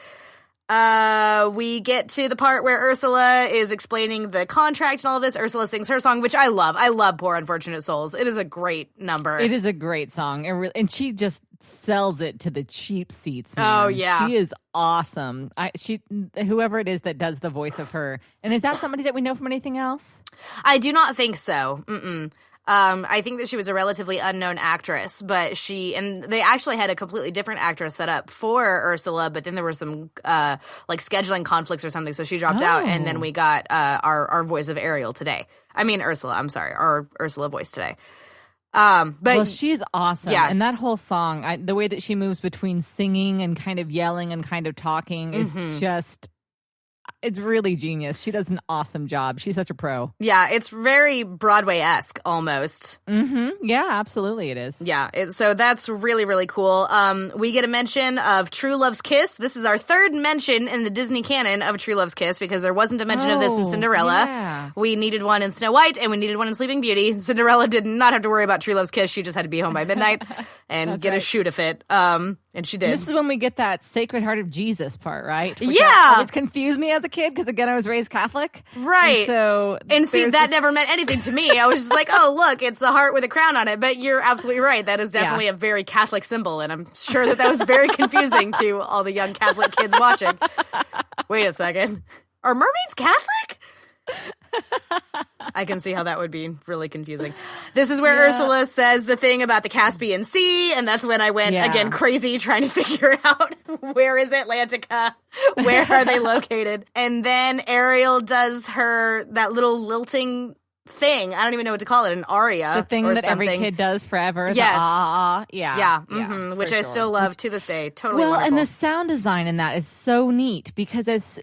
We get to the part where Ursula is explaining the contract and all of this. Ursula sings her song, which I love. I love Poor Unfortunate Souls. It is a great number.
It is a great song. And she just sells it to the cheap seats, man.
Oh, yeah.
She is awesome. Whoever it is that does the voice of her. And is that somebody that we know from anything else?
I do not think so. I think that she was a relatively unknown actress, but they actually had a completely different actress set up for Ursula, but then there were some, like scheduling conflicts or something, so she dropped out, and then we got, our voice of Ariel today. I mean, Ursula, I'm sorry, our Ursula voice today. But
she's awesome.
Yeah.
And that whole song, the way that she moves between singing and kind of yelling and kind of talking is just... It's really genius. She does an awesome job. She's such a pro.
Yeah, it's very Broadway-esque almost.
Mm-hmm. Yeah, absolutely it is.
Yeah, so that's really, really cool. We get a mention of True Love's Kiss. This is our third mention in the Disney canon of True Love's Kiss because there wasn't a mention of this in Cinderella.
Yeah.
We needed one in Snow White and we needed one in Sleeping Beauty. Cinderella did not have to worry about True Love's Kiss. She just had to be home by midnight and get a shoot of it. And she did.
And this is when we get that Sacred Heart of Jesus part, right? Which always confused me as a kid because, again, I was raised Catholic.
Right.
And
see, that never meant anything to me. I was just like, oh, look, it's a heart with a crown on it. But you're absolutely right. That is definitely a very Catholic symbol. And I'm sure that was very confusing to all the young Catholic kids watching. Wait a second. Are mermaids Catholic? I can see how that would be really confusing. This is where Ursula says the thing about the Caspian Sea, and that's when I went again crazy trying to figure out where is Atlantica, where are they located, and then Ariel does that little lilting thing. I don't even know what to call it, an aria.
The thing
or
that
something.
every kid does forever.
Yes.
Yeah,
which I still love to this day. Totally wonderful.
And the sound design in that is so neat because it's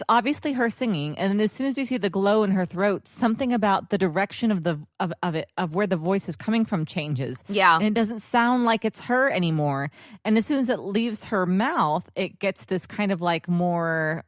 obviously her singing, and as soon as you see the glow in her throat, something about the direction of where the voice is coming from changes.
Yeah.
And it doesn't sound like it's her anymore. And as soon as it leaves her mouth, it gets this kind of like more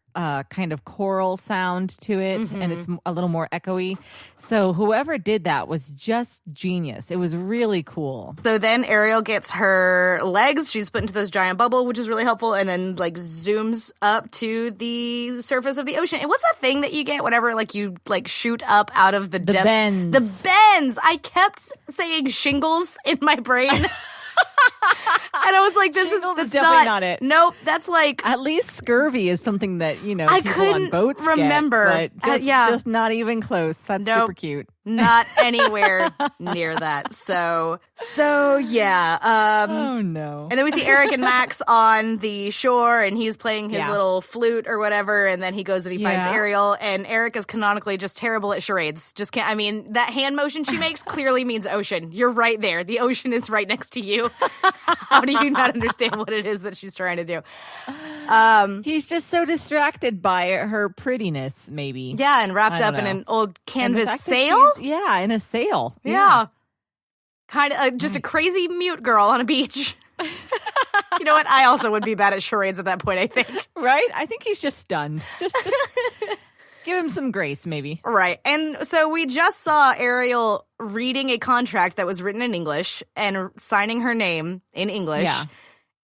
kind of choral sound to it, and it's a little more echoey. So whoever did that was just genius. It was really cool.
So then Ariel gets her legs. She's put into this giant bubble, which is really helpful, and then like zooms up to the surface of the ocean. And what's that thing that you get whenever like you like shoot up out of the depth?
Bends.
The bends. I kept saying shingles in my brain. And I was like, that's
definitely not it.
Nope, that's like...
At least scurvy is something that,
I
people
couldn't
on boats
remember.
But just not even close. That's super cute.
Not anywhere near that. So yeah.
Oh, no.
And then we see Eric and Max on the shore, and he's playing his little flute or whatever, and then he goes and he finds Ariel, and Eric is canonically just terrible at charades. Just can't... I mean, that hand motion she makes clearly means ocean. You're right there. The ocean is right next to you. How do you not understand what it is that she's trying to do?
He's just so distracted by her prettiness, maybe.
Yeah, and wrapped up in an old canvas sail?
Yeah, in a sail.
Yeah. Kind of just a crazy mute girl on a beach. You know what? I also would be bad at charades at that point, I think.
Right? I think he's just stunned. Just give him some grace, maybe.
Right. And so we just saw Ariel reading a contract that was written in English and signing her name in English.
Yeah.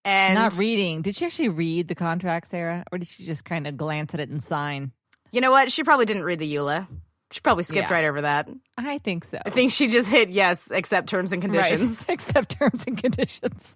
And
not reading. Did she actually read the contract, Sarah? Or did she just kind of glance at it and sign?
You know what? She probably didn't read the EULA. She probably skipped right over that.
I think so.
I think she just hit yes, accept terms and conditions.
Right. Accept terms and conditions.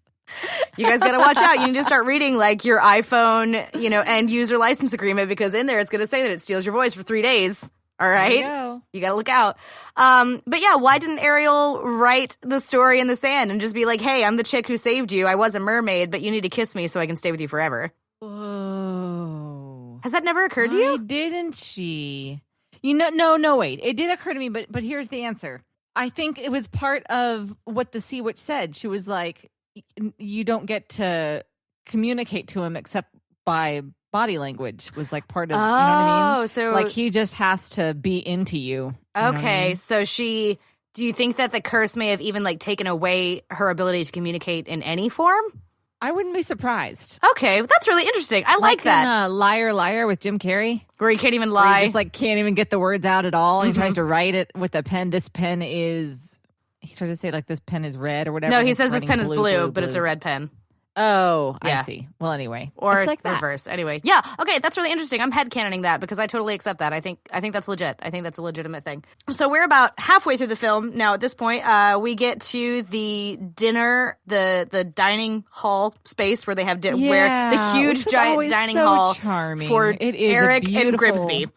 You guys got to watch out. You need to start reading like your iPhone, end user license agreement, because in there it's going to say that it steals your voice for 3 days. All right. You got to look out. But yeah, why didn't Ariel write the story in the sand and just be like, hey, I'm the chick who saved you. I was a mermaid, but you need to kiss me so I can stay with you forever.
Whoa.
Has that never occurred to you?
Why didn't she? No, wait. It did occur to me, but here's the answer. I think it was part of what the Sea Witch said. She was like, you don't get to communicate to him except by body language, was like part of, you know what I mean?
So
like he just has to be into you.
Okay, so do you think that the curse may have even like taken away her ability to communicate in any form?
I wouldn't be surprised.
Okay, that's really interesting. I like that.
In, Liar, Liar with Jim Carrey.
Where he can't even lie.
Where he just like can't even get the words out at all. He tries to write it with a pen. This pen is... He tries to say like this pen is red or whatever.
No, he says this pen is blue, but it's a red pen.
Oh, yeah. I see. Well, anyway.
Or
it's like
reverse. That. Anyway. Yeah, okay, that's really interesting. I'm headcanoning that because I totally accept that. I think that's legit. I think that's a legitimate thing. So we're about halfway through the film. Now, at this point, we get to the dinner, the dining hall space where they have where the huge giant dining hall
charming.
For Eric and Grimsby.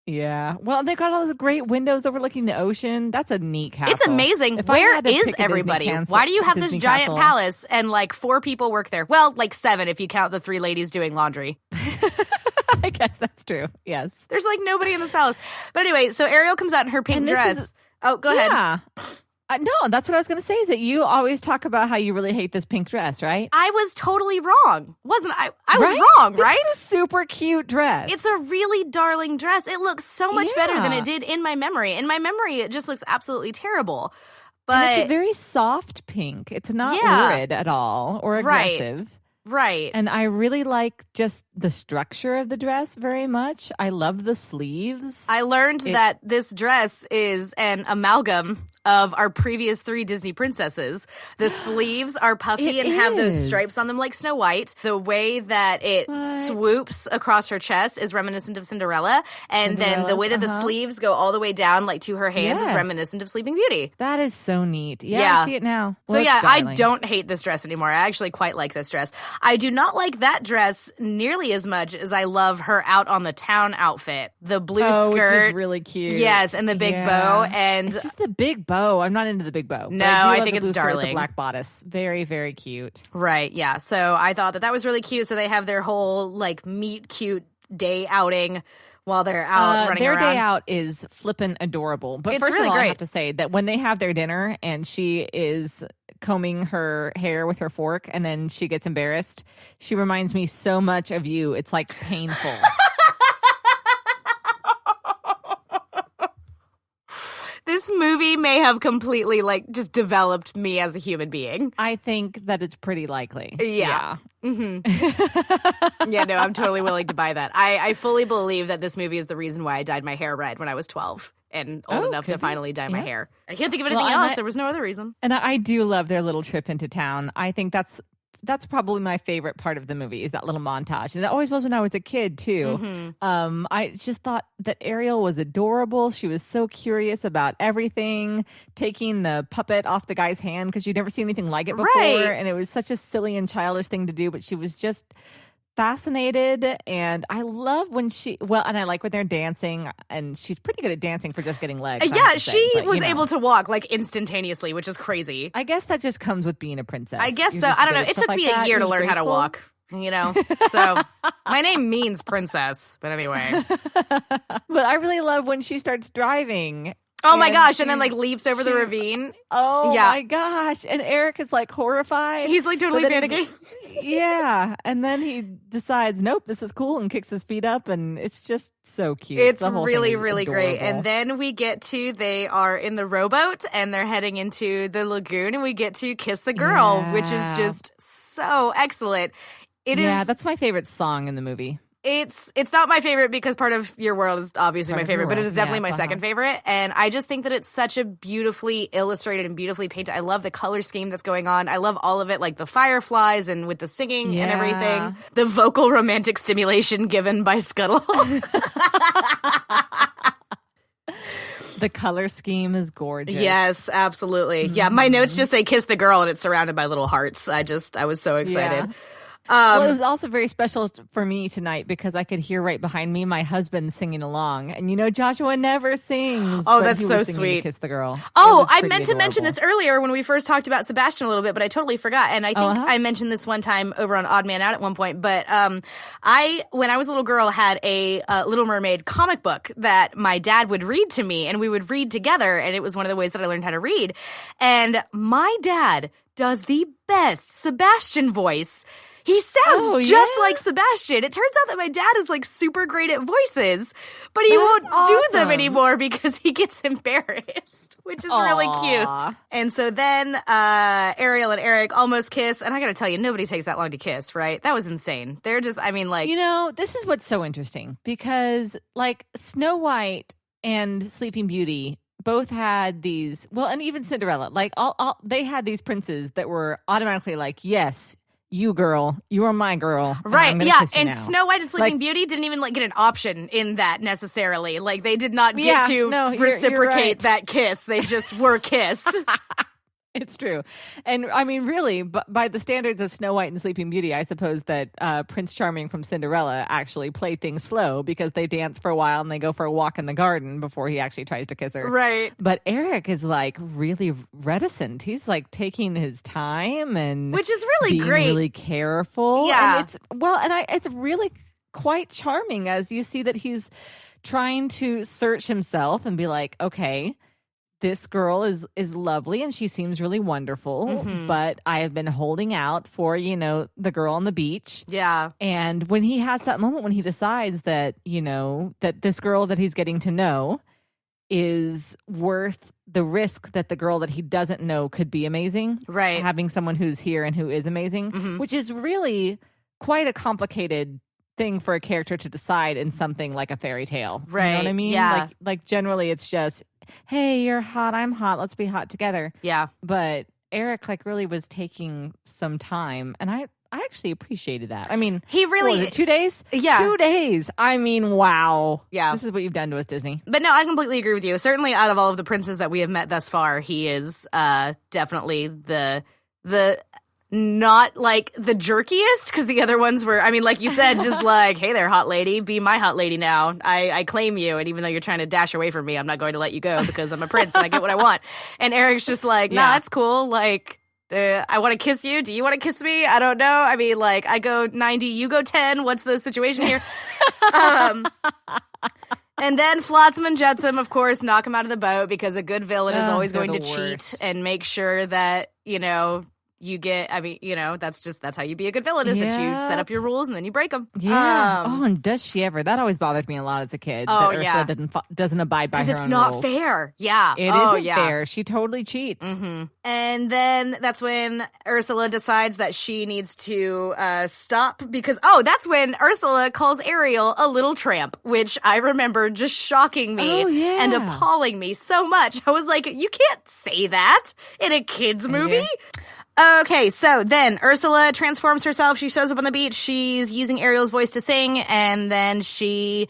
Yeah. Well, they've got all those great windows overlooking the ocean. That's a neat castle.
It's amazing. Where is everybody? Why do you have this giant palace and like 4 people work there? Well, like 7 if you count the 3 ladies doing laundry.
I guess that's true. Yes.
There's like nobody in this palace. But anyway, so Ariel comes out in her pink dress. Go ahead.
Yeah. No, that's what I was going to say, is that you always talk about how you really hate this pink dress, right?
I was totally wrong. Wasn't I? I was wrong, right?
This is a super cute dress.
It's a really darling dress. It looks so much better than it did in my memory. In my memory, it just looks absolutely terrible. But
and it's a very soft pink. It's not lurid at all or aggressive.
Right.
And I really like just the structure of the dress very much. I love the sleeves.
I learned that this dress is an amalgam of our previous 3 Disney princesses. The sleeves are puffy and have those stripes on them like Snow White. The way that it swoops across her chest is reminiscent of Cinderella. And then the way that the sleeves go all the way down like to her hands is reminiscent of Sleeping Beauty.
That is so neat. Yeah. I see it now.
So I don't hate this dress anymore. I actually quite like this dress. I do not like that dress nearly as much as I love her out on the town outfit. The blue skirt.
Which is really cute.
Yes, and the big bow. And
it's just the big bow. I'm not into the big bow.
No, I think it's darling.
The black bodice. Very, very cute.
Right, yeah. So I thought that was really cute. So they have their whole like meet cute day outing while they're out running
their
around.
Their day out is flippin' adorable. But
it's
first
really
of all,
great.
I have to say that when they have their dinner and she is combing her hair with her fork and then she gets embarrassed, she reminds me so much of you. It's like painful.
This movie may have completely like just developed me as a human being.
I think that it's pretty likely.
Yeah. Mm-hmm. Yeah, no, I'm totally willing to buy that. I fully believe that this movie is the reason why I dyed my hair red when I was 12 and old enough to finally dye my hair. I can't think of anything else. There was no other reason.
And I do love their little trip into town. I think that's probably my favorite part of the movie, is that little montage. And it always was when I was a kid, too.
Mm-hmm.
I just thought that Ariel was adorable. She was so curious about everything, taking the puppet off the guy's hand because she'd never seen anything like it before.
Right.
And it was such a silly and childish thing to do, but she was just fascinated. And I love when and I like when they're dancing, and she's pretty good at dancing for just getting legs.
Yeah, she was able to walk like instantaneously, which is crazy.
I guess that just comes with being a princess.
I guess so. I don't know. It took me a year to learn how to walk, So my name means princess. But anyway.
But I really love when she starts driving.
Oh my gosh, and then like leaps over the ravine.
Oh my gosh. And Eric is like horrified.
He's like totally panicking.
Yeah. And then he decides, nope, this is cool, and kicks his feet up, and it's just so cute.
It's really, really great. And then we get to, they are in the rowboat and they're heading into the lagoon, and we get to Kiss the Girl, which is just so excellent.
Yeah, that's my favorite song in the movie.
It's not my favorite because Part of Your World is obviously my favorite, but it is definitely my second favorite. And I just think that it's such a beautifully illustrated and beautifully painted. I love the color scheme that's going on. I love all of it, like the fireflies and with the singing and everything. The vocal romantic stimulation given by Scuttle.
The color scheme is gorgeous.
Yes, absolutely. Yeah, my notes just say kiss the girl and it's surrounded by little hearts. I was so excited.
Yeah. Well, it was also very special for me tonight because I could hear right behind me my husband singing along. And Joshua never sings.
Oh,
but
that's
he
so
was singing
sweet.
to Kiss the Girl.
Oh, I meant to mention this earlier when we first talked about Sebastian a little bit, but I totally forgot. And I think I mentioned this one time over on Odd Man Out at one point. But when I was a little girl, had a Little Mermaid comic book that my dad would read to me, and we would read together. And it was one of the ways that I learned how to read. And my dad does the best Sebastian voice. He sounds just like Sebastian. It turns out that my dad is like super great at voices, but he won't do them anymore because he gets embarrassed, which is really cute. And so then Ariel and Eric almost kiss, and I gotta tell you, nobody takes that long to kiss, right? That was insane. They're just,
this is what's so interesting because like Snow and Sleeping Beauty both had these, well, and even Cinderella, like they had these princes that were automatically like, yes, you girl, you are my girl.
Right, yeah, and Snow White and Sleeping Beauty didn't even get an option in that necessarily. Like they did not get to reciprocate that kiss. They just were kissed.
It's true. And I mean, really, by the standards of Snow White and Sleeping Beauty, I suppose that Prince Charming from Cinderella actually played things slow because they dance for a while and they go for a walk in the garden before he actually tries to kiss her.
Right.
But Eric is like really reticent. He's like taking his time and
which is really
being
great.
Really careful.
Yeah.
And it's really quite charming as you see that he's trying to search himself and be like, okay, this girl is lovely and she seems really wonderful, but I have been holding out for, the girl on the beach.
Yeah.
And when he has that moment when he decides that, that this girl that he's getting to know is worth the risk that the girl that he doesn't know could be amazing.
Right.
Having someone who's here and who is amazing, which is really quite a complicated thing for a character to decide in something like a fairy tale.
Right.
You know what I mean?
Yeah.
Like generally it's just, hey, you're hot, I'm hot, let's be hot together.
Yeah.
But Eric really was taking some time, and I actually appreciated that. I mean,
he really,
what was it, 2 days?
Yeah.
2 days. I mean, wow.
Yeah.
This is what you've done to us, Disney.
But no, I completely agree with you. Certainly out of all of the princes that we have met thus far, he is definitely the not like the jerkiest, because the other ones were, I mean, like you said, just like, hey there, hot lady, be my hot lady now. I claim you, and even though you're trying to dash away from me, I'm not going to let you go because I'm a prince and I get what I want. And Eric's just like, nah, that's cool. Like, I want to kiss you. Do you want to kiss me? I don't know. I mean, like, I go 90, you go 10. What's the situation here? And then Flotsam and Jetsam, of course, knock him out of the boat because a good villain is always going to cheat and make sure that, you get, that's how you be a good villain, is that you set up your rules and then you break them.
Yeah. And does she ever? That always bothered me a lot as a kid.
Oh,
that Ursula doesn't abide by her own rules.
Because it's not fair. Yeah.
It isn't fair. She totally cheats.
Mm-hmm. And then that's when Ursula decides that she needs to stop because, that's when Ursula calls Ariel a little tramp, which I remember just shocking me and appalling me so much. I was like, you can't say that in a kid's movie. Yeah. Okay, so then Ursula transforms herself. She shows up on the beach. She's using Ariel's voice to sing, and then she's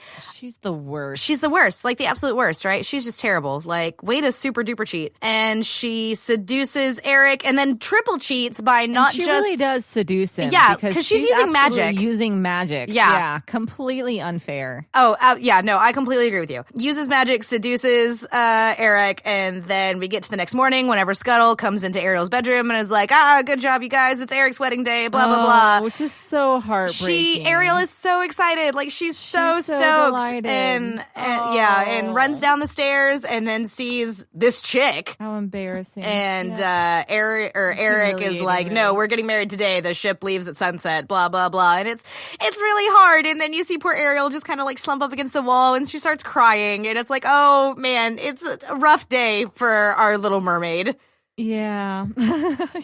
the worst.
She's the worst, like the absolute worst, right? She's just terrible. Like, way to super duper cheat. And she seduces Eric, and then triple cheats by not
she really does seduce him.
Yeah, because she's using magic.
Using magic. Yeah, completely unfair.
Oh, no, I completely agree with you. Uses magic, seduces Eric, and then we get to the next morning whenever Scuttle comes into Ariel's bedroom and is like, good job, you guys. It's Eric's wedding day, blah, blah, blah.
Which is so heartbreaking.
Ariel is so excited. Like, she's so stoked.
Delighted.
And runs down the stairs and then sees this chick.
How embarrassing.
And Eric is like, no, we're getting married today. The ship leaves at sunset, blah, blah, blah. And it's really hard. And then you see poor Ariel just kind of like slump up against the wall and she starts crying. And it's like, oh, man, it's a rough day for our Little Mermaid.
Yeah.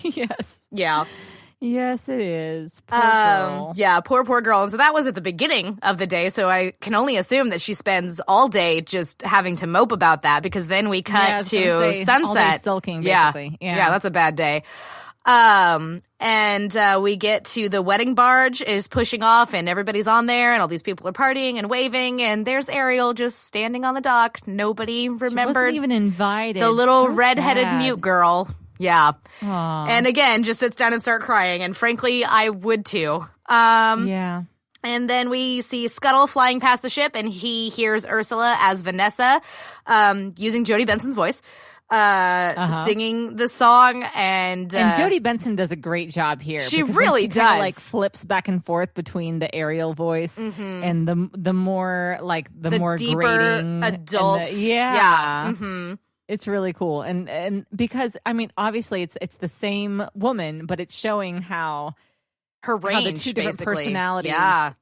Yes.
Yeah.
Yes, it is. Poor girl.
Yeah, poor girl. And so that was at the beginning of the day. So I can only assume that she spends all day just having to mope about that, because then we cut to sunset.
All day sulking, basically.
Yeah, that's a bad day. And we get to the wedding barge is pushing off and everybody's on there and all these people are partying and waving and there's Ariel just standing on the dock. Nobody remembered.
She wasn't even invited.
The little
So
redheaded
sad.
mute girl. Yeah.
Aww.
And again, just sits down and start crying. And frankly, I would too.
Yeah.
And then we see Scuttle flying past the ship and he hears Ursula as Vanessa, using Jodie Benson's voice. Singing the song and
Jodie Benson does a great job here.
She
because
really
when she kinda,
does.
like flips back and forth between the Ariel voice and the more like the more
deeper
grating
adult.
and
Yeah. Mm-hmm.
It's really cool. And because I mean obviously it's the same woman, but it's showing how
her range,
how the two different
basically.
personalities.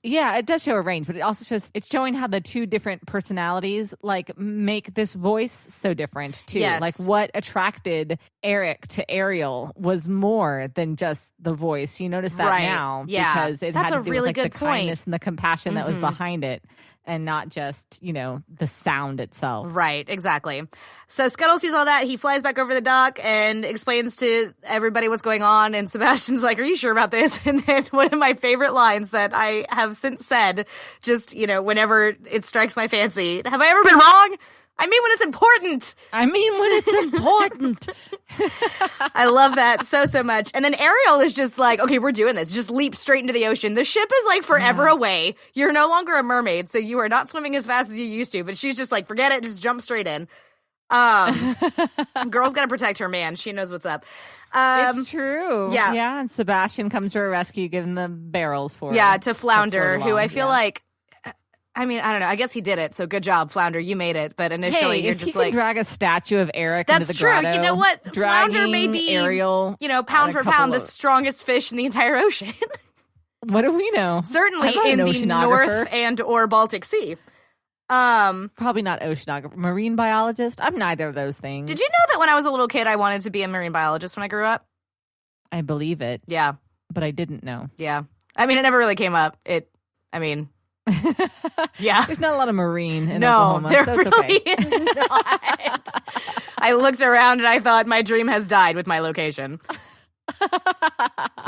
Yeah, it does show a range, but it also shows it's showing how the two different personalities like make this voice so different too.
Yes.
Like what attracted Eric to Ariel was more than just the voice. You notice that
Right.
now
Yeah.
because it
That's
had
a
to do
really
with like
good
the
point.
kindness and the compassion that was behind it. And not just, the sound itself.
Right, exactly. So Scuttle sees all that. He flies back over the dock and explains to everybody what's going on. And Sebastian's like, are you sure about this? And then one of my favorite lines that I have since said, just, whenever it strikes my fancy, have I ever been wrong? I mean when it's important. I love that so much. And then Ariel is just like, okay, we're doing this. Just leap straight into the ocean. The ship is like forever away. You're no longer a mermaid, so you are not swimming as fast as you used to. But she's just like, forget it. Just jump straight in. Girl's got to protect her man. She knows what's up.
It's true.
Yeah.
Yeah, and Sebastian comes to her rescue, giving the barrels for her.
Yeah, to Flounder, who
along.
I feel like, I mean, I don't know. I guess he did it, so good job, Flounder. You made it. But initially, you're
if
just
he
like,
can drag a statue of Eric
that's
into the
true.
grotto,
You know what? Flounder may
dragging
be,
Ariel,
pound
a
for
couple
pound, the
of-
strongest fish in the entire ocean.
What do we know?
Certainly
I'm not
in
an
the
oceanographer.
North and or Baltic Sea.
Probably not oceanographer, marine biologist. I'm neither of those things.
Did you know that when I was a little kid, I wanted to be a marine biologist when I grew up?
I believe it,
Yeah.
but I didn't know.
Yeah. I mean, it never really came up. Yeah.
There's not a lot of marine in
No,
Oklahoma,
there
so it's
really
okay.
is not. I looked around and I thought my dream has died with my location.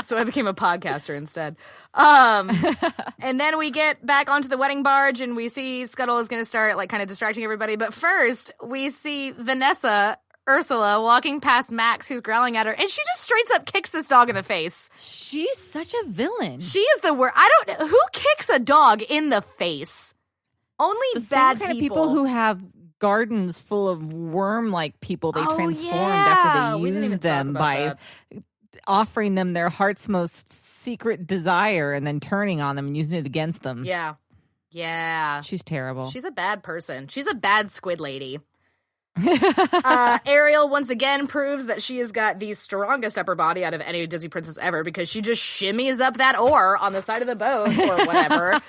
So I became a podcaster instead. And then we get back onto the wedding barge and we see Scuttle is going to start like kind of distracting everybody. But first we see Ursula walking past Max, who's growling at her, and she just straight up kicks this dog in the face.
She's such a villain.
She is the worst. Who kicks a dog in the face? Only
The
bad
same kind
people.
of people who have gardens full of worm-like people they transformed
yeah.
after
We
they
didn't even
used
talk
them
about
by
that.
offering them their heart's most secret desire and then turning on them and using it against them.
Yeah. Yeah.
She's terrible.
She's a bad person. She's a bad squid lady. Ariel once again proves that she has got the strongest upper body out of any Disney princess ever because she just shimmies up that oar on the side of the boat or whatever.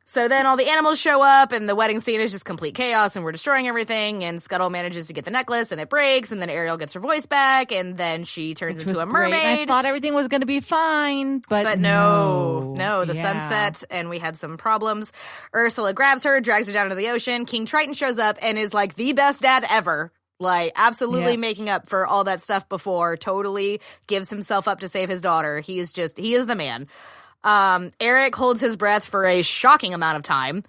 So then all the animals show up and the wedding scene is just complete chaos and we're destroying everything and Scuttle manages to get the necklace and it breaks and then Ariel gets her voice back and then she turns into a mermaid.
I thought everything was going to be fine, but
no, the
Yeah.
sunset, and we had some problems. Ursula grabs her, drags her down into the ocean. King Triton shows up and is like the best dad ever. Like, absolutely making up for all that stuff before. Totally gives himself up to save his daughter. He is the man. Eric holds his breath for a shocking amount of time.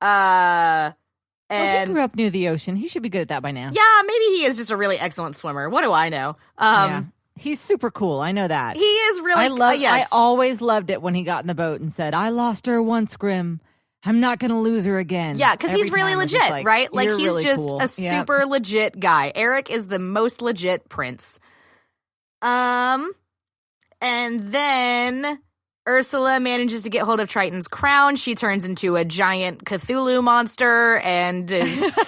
Well,
And
he grew up near the ocean. He should be good at that by now.
yeah, maybe he is just a really excellent swimmer. What do I know?
Yeah. He's super cool. I know that.
He is really.
I always loved it when he got in the boat and said, "I lost her once, Grim. I'm not going to lose her again."
Yeah, because he's
Every
really
time I was
legit,
just
right? Like,
"You're
he's
really
just
cool."
a
Yep.
super legit guy. Eric is the most legit prince. And then Ursula manages to get hold of Triton's crown. She turns into a giant Cthulhu monster and is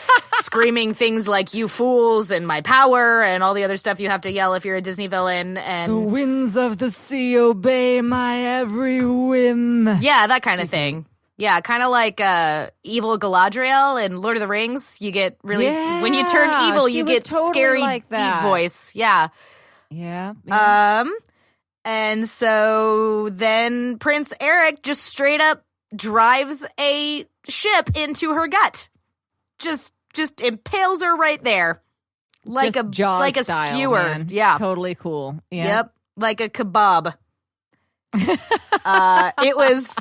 screaming things like, "You fools," and "my power," and all the other stuff you have to yell if you're a Disney villain.
The
And
winds of the sea obey my every whim.
yeah, that kind of thing. Yeah, kind of like evil Galadriel in Lord of the Rings. You get really, when you turn
Yeah,
evil,
she
you
was
get
totally
scary,
like that.
deep voice. Yeah.
Yeah.
And so then Prince Eric just straight up drives a ship into her gut. Just impales her right there. like
Just
a
Jaws
like a
style,
skewer.
man.
Yeah.
Totally cool. Yeah.
Yep. Like a kebab. It was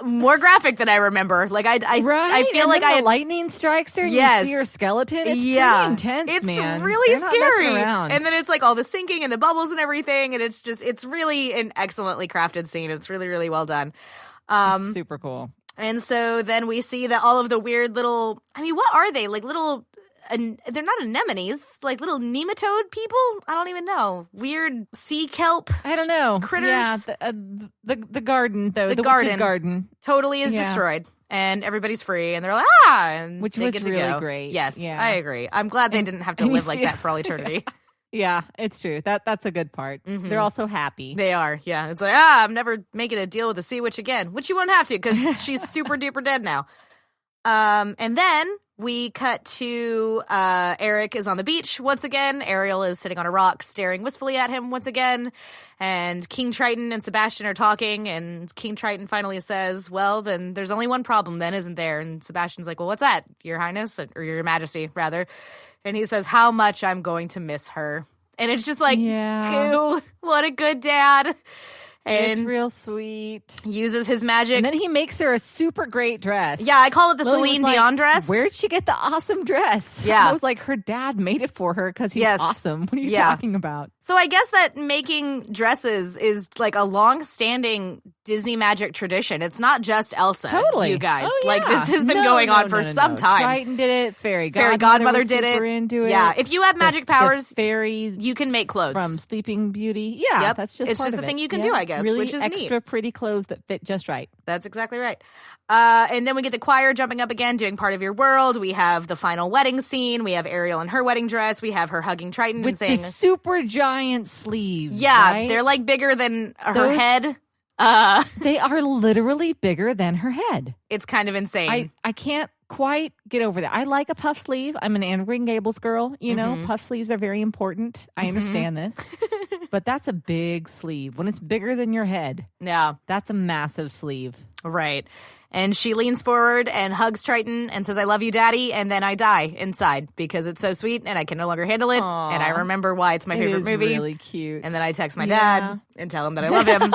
more graphic than I remember. Like I feel
and
like
then
I
the
had,
lightning strikes her and
Yes.
you see her skeleton. It's pretty intense,
it's
man.
really
They're not messing
scary.
around.
And then it's like all the sinking and the bubbles and everything, and it's really an excellently crafted scene. It's really, really well done.
It's super cool.
And so then we see that all of the weird little, I mean, what are they? Like little, they're not anemones, like little nematode people? I don't even know. Weird sea kelp.
I don't know.
Critters.
Yeah, the garden, though. The
garden.
witch's garden.
Totally is destroyed. And everybody's free. And they're like, and
Which
they
was
get to
really
go.
great.
Yes,
Yeah.
I agree. I'm glad they didn't have to
and you
live like
see-
that for all eternity.
Yeah, it's true. That's a good part. They're also happy.
They are, yeah. It's like, I'm never making a deal with the sea witch again, which you won't have to because she's super duper dead now. And then we cut to Eric is on the beach once again. Ariel is sitting on a rock staring wistfully at him once again. And King Triton and Sebastian are talking, and King Triton finally says, well, then there's only one problem then, isn't there? And Sebastian's like, well, what's that, Your Highness? Or Your Majesty, rather. And he says, how much I'm going to miss her. And it's just like, ew, what a good dad. And
it's real sweet.
Uses his magic.
And then he makes her a super great dress.
Yeah, I call it the
Lily
Celine
was like,
Dion dress.
Where'd she get the awesome dress?
Yeah.
I was like, her dad made it for her because he's awesome. What are you talking about?
So I guess that making dresses is like a long-standing Disney magic tradition. It's not just Elsa,
Totally.
you guys.
Oh,
Like,
yeah.
this has been going on for some time.
Triton did it. Fairy
Godmother
was
did
super
it.
into it.
Yeah, if you have magic powers,
fairy
you can make clothes.
from Sleeping Beauty. Yeah,
Yep.
that's just
It's
part
just
of
a thing
it.
you can do, I guess,
really
which is neat.
extra pretty clothes that fit just right.
That's exactly right. And then we get the choir jumping up again, doing Part of Your World. We have the final wedding scene. We have Ariel in her wedding dress. We have her hugging Triton
With
and saying,
the super giant sleeves.
yeah,
right?
they're like bigger than her
Those-
head.
They are literally bigger than her head.
It's kind of insane.
I can't quite get over that. I like a puff sleeve. I'm an Anne Green Gables girl. You know, puff sleeves are very important. I understand this. But that's a big sleeve. When it's bigger than your head,
Yeah.
that's a massive sleeve.
Right. And she leans forward and hugs Triton and says, I love you, Daddy. And then I die inside because it's so sweet and I can no longer handle it.
Aww.
And I remember why it's my
It
favorite
is
movie.
really cute.
And then I text my
Yeah.
dad and tell him that I love him.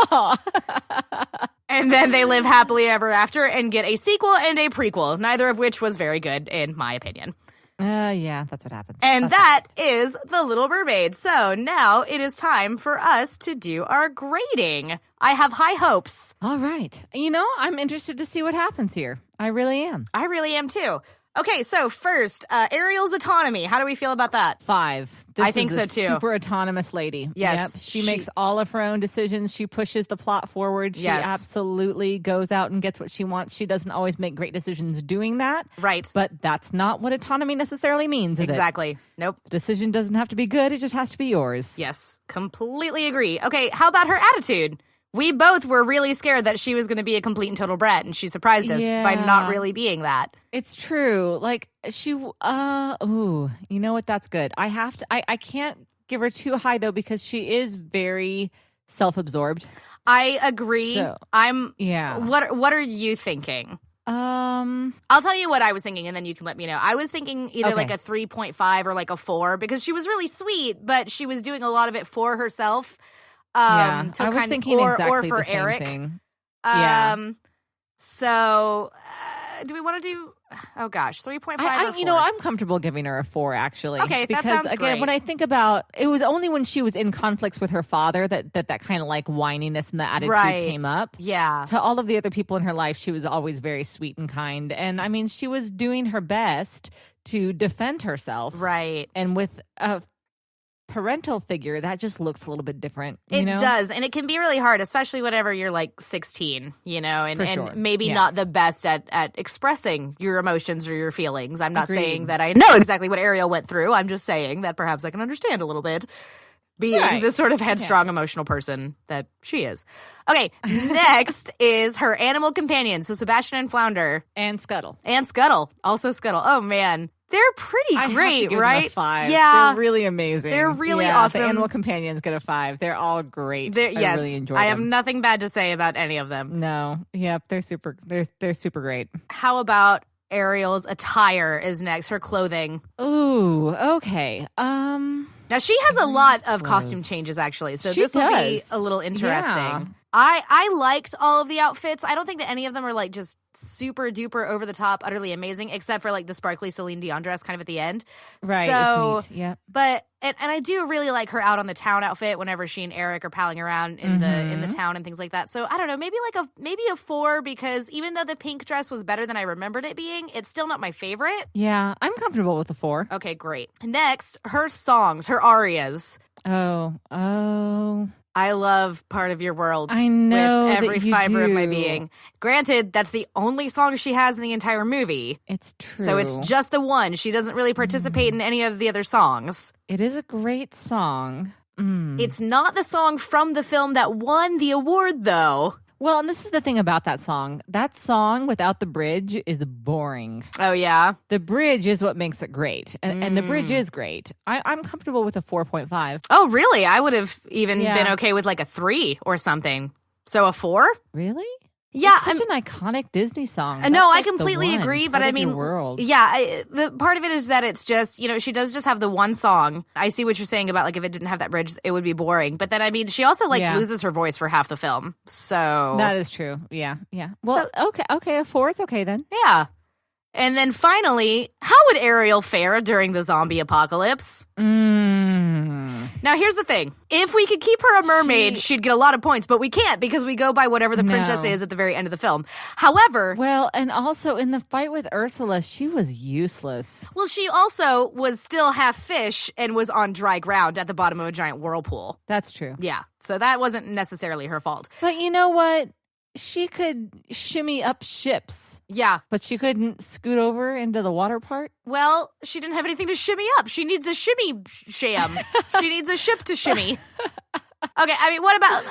And then they live happily ever after and get a sequel and a prequel, neither of which was very good, in my opinion.
Yeah, that's what happens.
And that is The Little Mermaid. So now it is time for us to do our grading. I have high hopes.
All right. You know, I'm interested to see what happens here. I really am.
I really am too. Okay, so first, Ariel's autonomy. How do we feel about that?
5. This
I think
is
so,
a
too.
super autonomous lady.
Yes,
Yep. She
she-
makes all of her own decisions. She pushes the plot forward. She
Yes.
absolutely goes out and gets what she wants. She doesn't always make great decisions doing that.
Right.
But that's not what autonomy necessarily means, is
Exactly. Nope.
it? Decision doesn't have to be good. It just has to be yours.
Yes, completely agree. Okay, how about her attitude? We both were really scared that she was going to be a complete and total brat, and she surprised us by not
Yeah.
really being that.
It's true. Like you know what? That's good. I can't give her too high though because she is very self-absorbed.
I agree.
So, yeah.
What are you thinking? I'll tell you what I was thinking, and then you can let me know. I was thinking either
Okay.
like a 3.5 or like a 4 because she was really sweet, but she was doing a lot of it for herself.
Yeah,
to
I was
kind
thinking
or
exactly
for
the same
Eric.
thing. Yeah.
So do we want to do? Oh gosh, 3.5. or 4?
You know, I'm comfortable giving her a 4 actually.
Okay, that
because
sounds
again,
great.
when I think about it, was only when she was in conflicts with her father that kind of like whininess and the attitude
Right.
came up.
Yeah.
To all of the other people in her life, she was always very sweet and kind, and I mean, she was doing her best to defend herself.
Right.
And with a parental figure, that just looks a little bit different. You
It
know?
does, and it can be really hard, especially whenever you're like 16, you know, and,
For sure.
and maybe
Yeah.
not the best at expressing your emotions or your feelings. I'm not
Agreed.
saying that I know exactly what Ariel went through. I'm just saying that perhaps I can understand a little bit being
Right.
the sort of headstrong, emotional person that she is. Okay, next is her animal companions. So Sebastian and Flounder
And Scuttle.
and Scuttle. Also Scuttle. Oh, man. They're pretty
I
great,
have to give
right?
them a 5.
Yeah.
They're really amazing.
They're really
Yeah,
awesome.
The animal companions get a 5. They're all great. I
Yes,
really enjoy
I
them.
have nothing bad to say about any of them.
No. Yep, they're super great.
How about Ariel's attire is next, her clothing.
Ooh, okay.
Now, she has a lot of costume changes, actually, so this will be a little interesting.
Yeah.
I liked all of the outfits. I don't think that any of them are, like, just super duper over the top, utterly amazing, except for, like, the sparkly Celine Dion dress kind of at the end.
Right.
So,
it's neat. Yeah.
but, and I do really like her out on the town outfit whenever she and Eric are palling around in the town and things like that. So, I don't know, maybe a 4, because even though the pink dress was better than I remembered it being, it's still not my favorite.
Yeah, I'm comfortable with the 4.
Okay, great. Next, her songs, her arias.
Oh.
I love Part of Your World.
I know
with every
that you
fiber of my
do.
being. Granted, that's the only song she has in the entire movie.
It's true.
So it's just the one. She doesn't really participate in any of the other songs.
It is a great song.
It's not the song from the film that won the award, though.
Well, and this is the thing about that song. That song without the bridge is boring.
Oh, yeah?
The bridge is what makes it great. And the bridge is great. I'm comfortable with a 4.5.
Oh, really? I would have even been okay with like a 3 or something. So a 4?
Really?
Yeah,
it's such an iconic Disney song.
No,
That's
I
like the
completely
one,
agree, but
Part
I
of
mean,
Your World.
yeah, the part of it is that it's just, she does just have the one song. I see what you're saying about, like, if it didn't have that bridge, it would be boring. But then, I mean, she also, like, loses her voice for half the film, so...
That is true, yeah. Well, okay, a 4 is okay then.
Yeah. And then finally, how would Ariel fare during the zombie apocalypse? Now, here's the thing. If we could keep her a mermaid, she'd get a lot of points, but we can't because we go by whatever the princess is at the very end of the film. However...
Well, and also in the fight with Ursula, she was useless.
Well, she also was still half fish and was on dry ground at the bottom of a giant whirlpool.
That's true.
Yeah, so that wasn't necessarily her fault.
But you know what? She could shimmy up ships.
Yeah.
But she couldn't scoot over into the water part?
Well, she didn't have anything to shimmy up. She needs a shimmy sham. She needs a ship to shimmy. Okay, I mean, what about,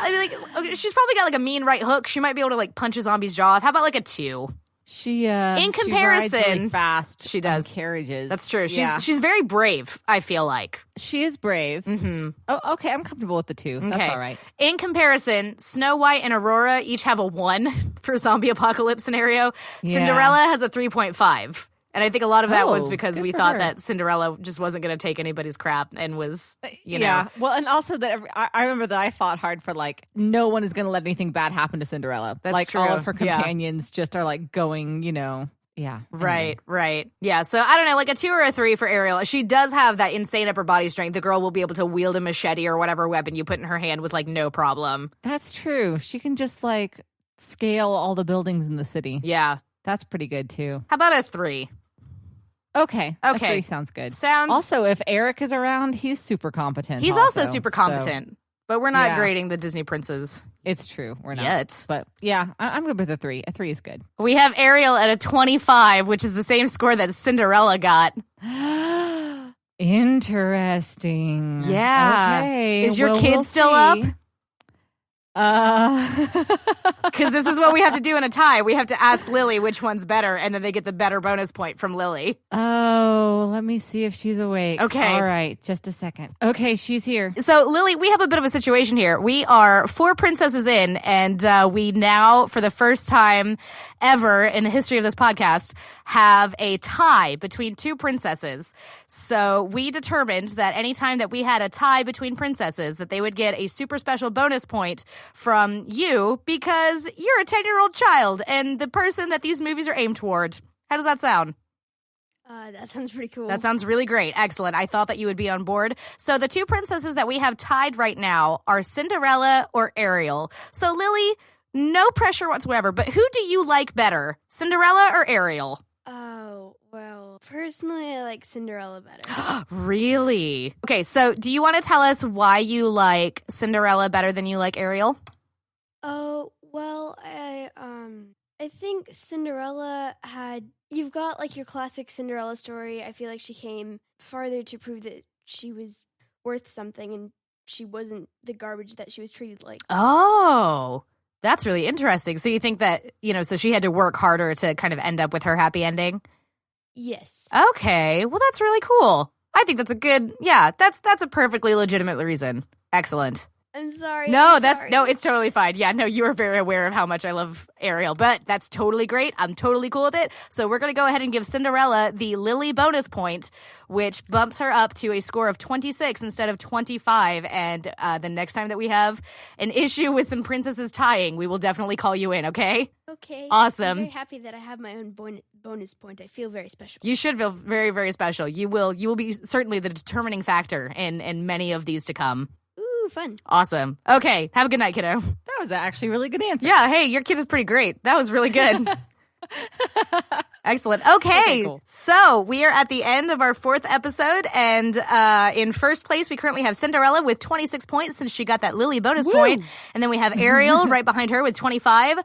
okay, she's probably got like a mean right hook. She might be able to like punch a zombie's jaw off. How about like a 2?
She
in comparison,
she rides really fast.
She does
carriages.
That's true. She's very brave. I feel like
she is brave. Oh, okay. I'm comfortable with the 2. That's all right.
In comparison, Snow White and Aurora each have a 1 for zombie apocalypse scenario.
Yeah.
Cinderella has a 3.5. And I think a lot of that was because we thought
her.
that Cinderella just wasn't going to take anybody's crap and was, you know.
Yeah. Well, and also that I remember that I fought hard for like no one is going to let anything bad happen to Cinderella.
That's
like
true.
all of her companions just are like going, Yeah.
Right, right. Yeah, so I don't know, like a 2 or a 3 for Ariel. She does have that insane upper body strength. The girl will be able to wield a machete or whatever weapon you put in her hand with like no problem.
That's true. She can just like scale all the buildings in the city.
Yeah.
That's pretty good too.
How about a 3?
Okay. A 3 sounds good. Also, if Eric is around, he's super competent.
He's also super competent. So. But we're not grading the Disney princes.
It's true. We're not.
Yet.
But yeah, I'm good with a 3. A 3 is good.
We have Ariel at a 25, which is the same score that Cinderella got.
Interesting.
Yeah.
Okay.
Is your kid
we'll
still
see.
up? Because this is what we have to do in a tie. We have to ask Lily which one's better, and then they get the better bonus point from Lily.
Oh, let me see if she's awake.
Okay.
All right. Just a second. Okay, she's here.
So, Lily, we have a bit of a situation here. We are 4 princesses in, and we now, for the first time ever in the history of this podcast, have a tie between 2 princesses. So we determined that anytime that we had a tie between princesses, that they would get a super special bonus point from you because you're a 10-year-old child and the person that these movies are aimed toward. How does that sound?
That sounds pretty cool.
That sounds really great. Excellent. I thought that you would be on board. So the 2 princesses that we have tied right now are Cinderella or Ariel. So Lily, no pressure whatsoever, but who do you like better, Cinderella or Ariel?
Oh, well, personally, I like Cinderella better.
Really? Okay, so do you want to tell us why you like Cinderella better than you like Ariel?
Oh, well, I think Cinderella you've got like your classic Cinderella story. I feel like she came farther to prove that she was worth something and she wasn't the garbage that she was treated like.
Oh, that's really interesting. So you think that, so she had to work harder to kind of end up with her happy ending?
Yes.
Okay, well, that's really cool. I think that's a good, that's a perfectly legitimate reason. Excellent.
I'm sorry.
No,
I'm sorry.
it's totally fine. Yeah, no, you are very aware of how much I love Ariel, but that's totally great. I'm totally cool with it. So we're going to go ahead and give Cinderella the Lily bonus point, which bumps her up to a score of 26 instead of 25. And the next time that we have an issue with some princesses tying, we will definitely call you in, okay?
Okay.
Awesome.
I'm very happy that I have my own bonus point. I feel very special.
You should feel very, very special. You will be certainly the determining factor in many of these to come.
Ooh, fun.
Awesome. Okay. Have a good night, kiddo.
That was actually a really good answer.
Yeah. Hey, your kid is pretty great. That was really good. Excellent. Okay,
cool.
So we are at the end of our 4th episode, and in first place, we currently have Cinderella with 26 points since she got that Lily bonus point. And then we have Ariel right behind her with 25,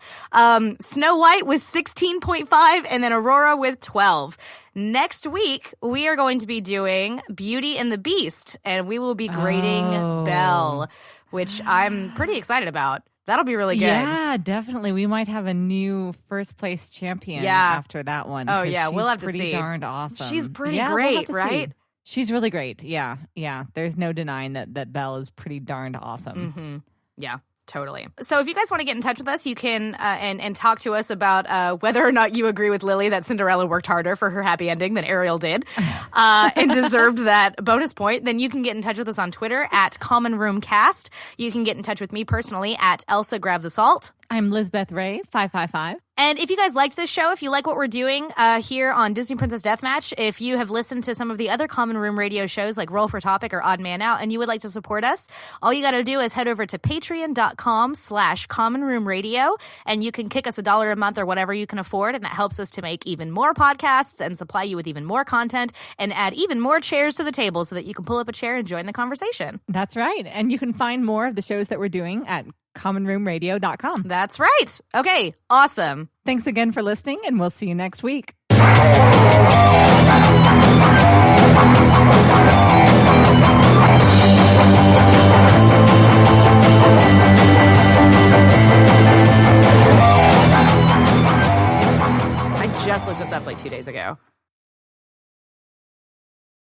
Snow White with 16.5, and then Aurora with 12. Next week, we are going to be doing Beauty and the Beast, and we will be grading Belle, which I'm pretty excited about. That'll be really good.
Yeah, definitely. We might have a new first place champion after that one.
Oh, yeah. We'll have to see.
Pretty darned awesome.
She's pretty
we'll
great,
have to
right?
see. She's really great. Yeah. There's no denying that Belle is pretty darned awesome.
Mm-hmm. Yeah. Totally. So if you guys want to get in touch with us, you can and talk to us about whether or not you agree with Lily that Cinderella worked harder for her happy ending than Ariel did and deserved that bonus point, then you can get in touch with us on Twitter at Common Room Cast. You can get in touch with me personally at Elsa Grab the Salt.
I'm Lizbeth Ray, 555.
And if you guys liked this show, if you like what we're doing here on Disney Princess Deathmatch, if you have listened to some of the other Common Room radio shows like Roll for Topic or Odd Man Out, and you would like to support us, all you got to do is head over to patreon.com/Common Room Radio, and you can kick us $1 a month or whatever you can afford, and that helps us to make even more podcasts and supply you with even more content and add even more chairs to the table so that you can pull up a chair and join the conversation.
That's right. And you can find more of the shows that we're doing at commonroomradio.com.
That's right. Okay, awesome.
Thanks again for listening, and we'll see you next week.
I just looked this up like 2 days ago.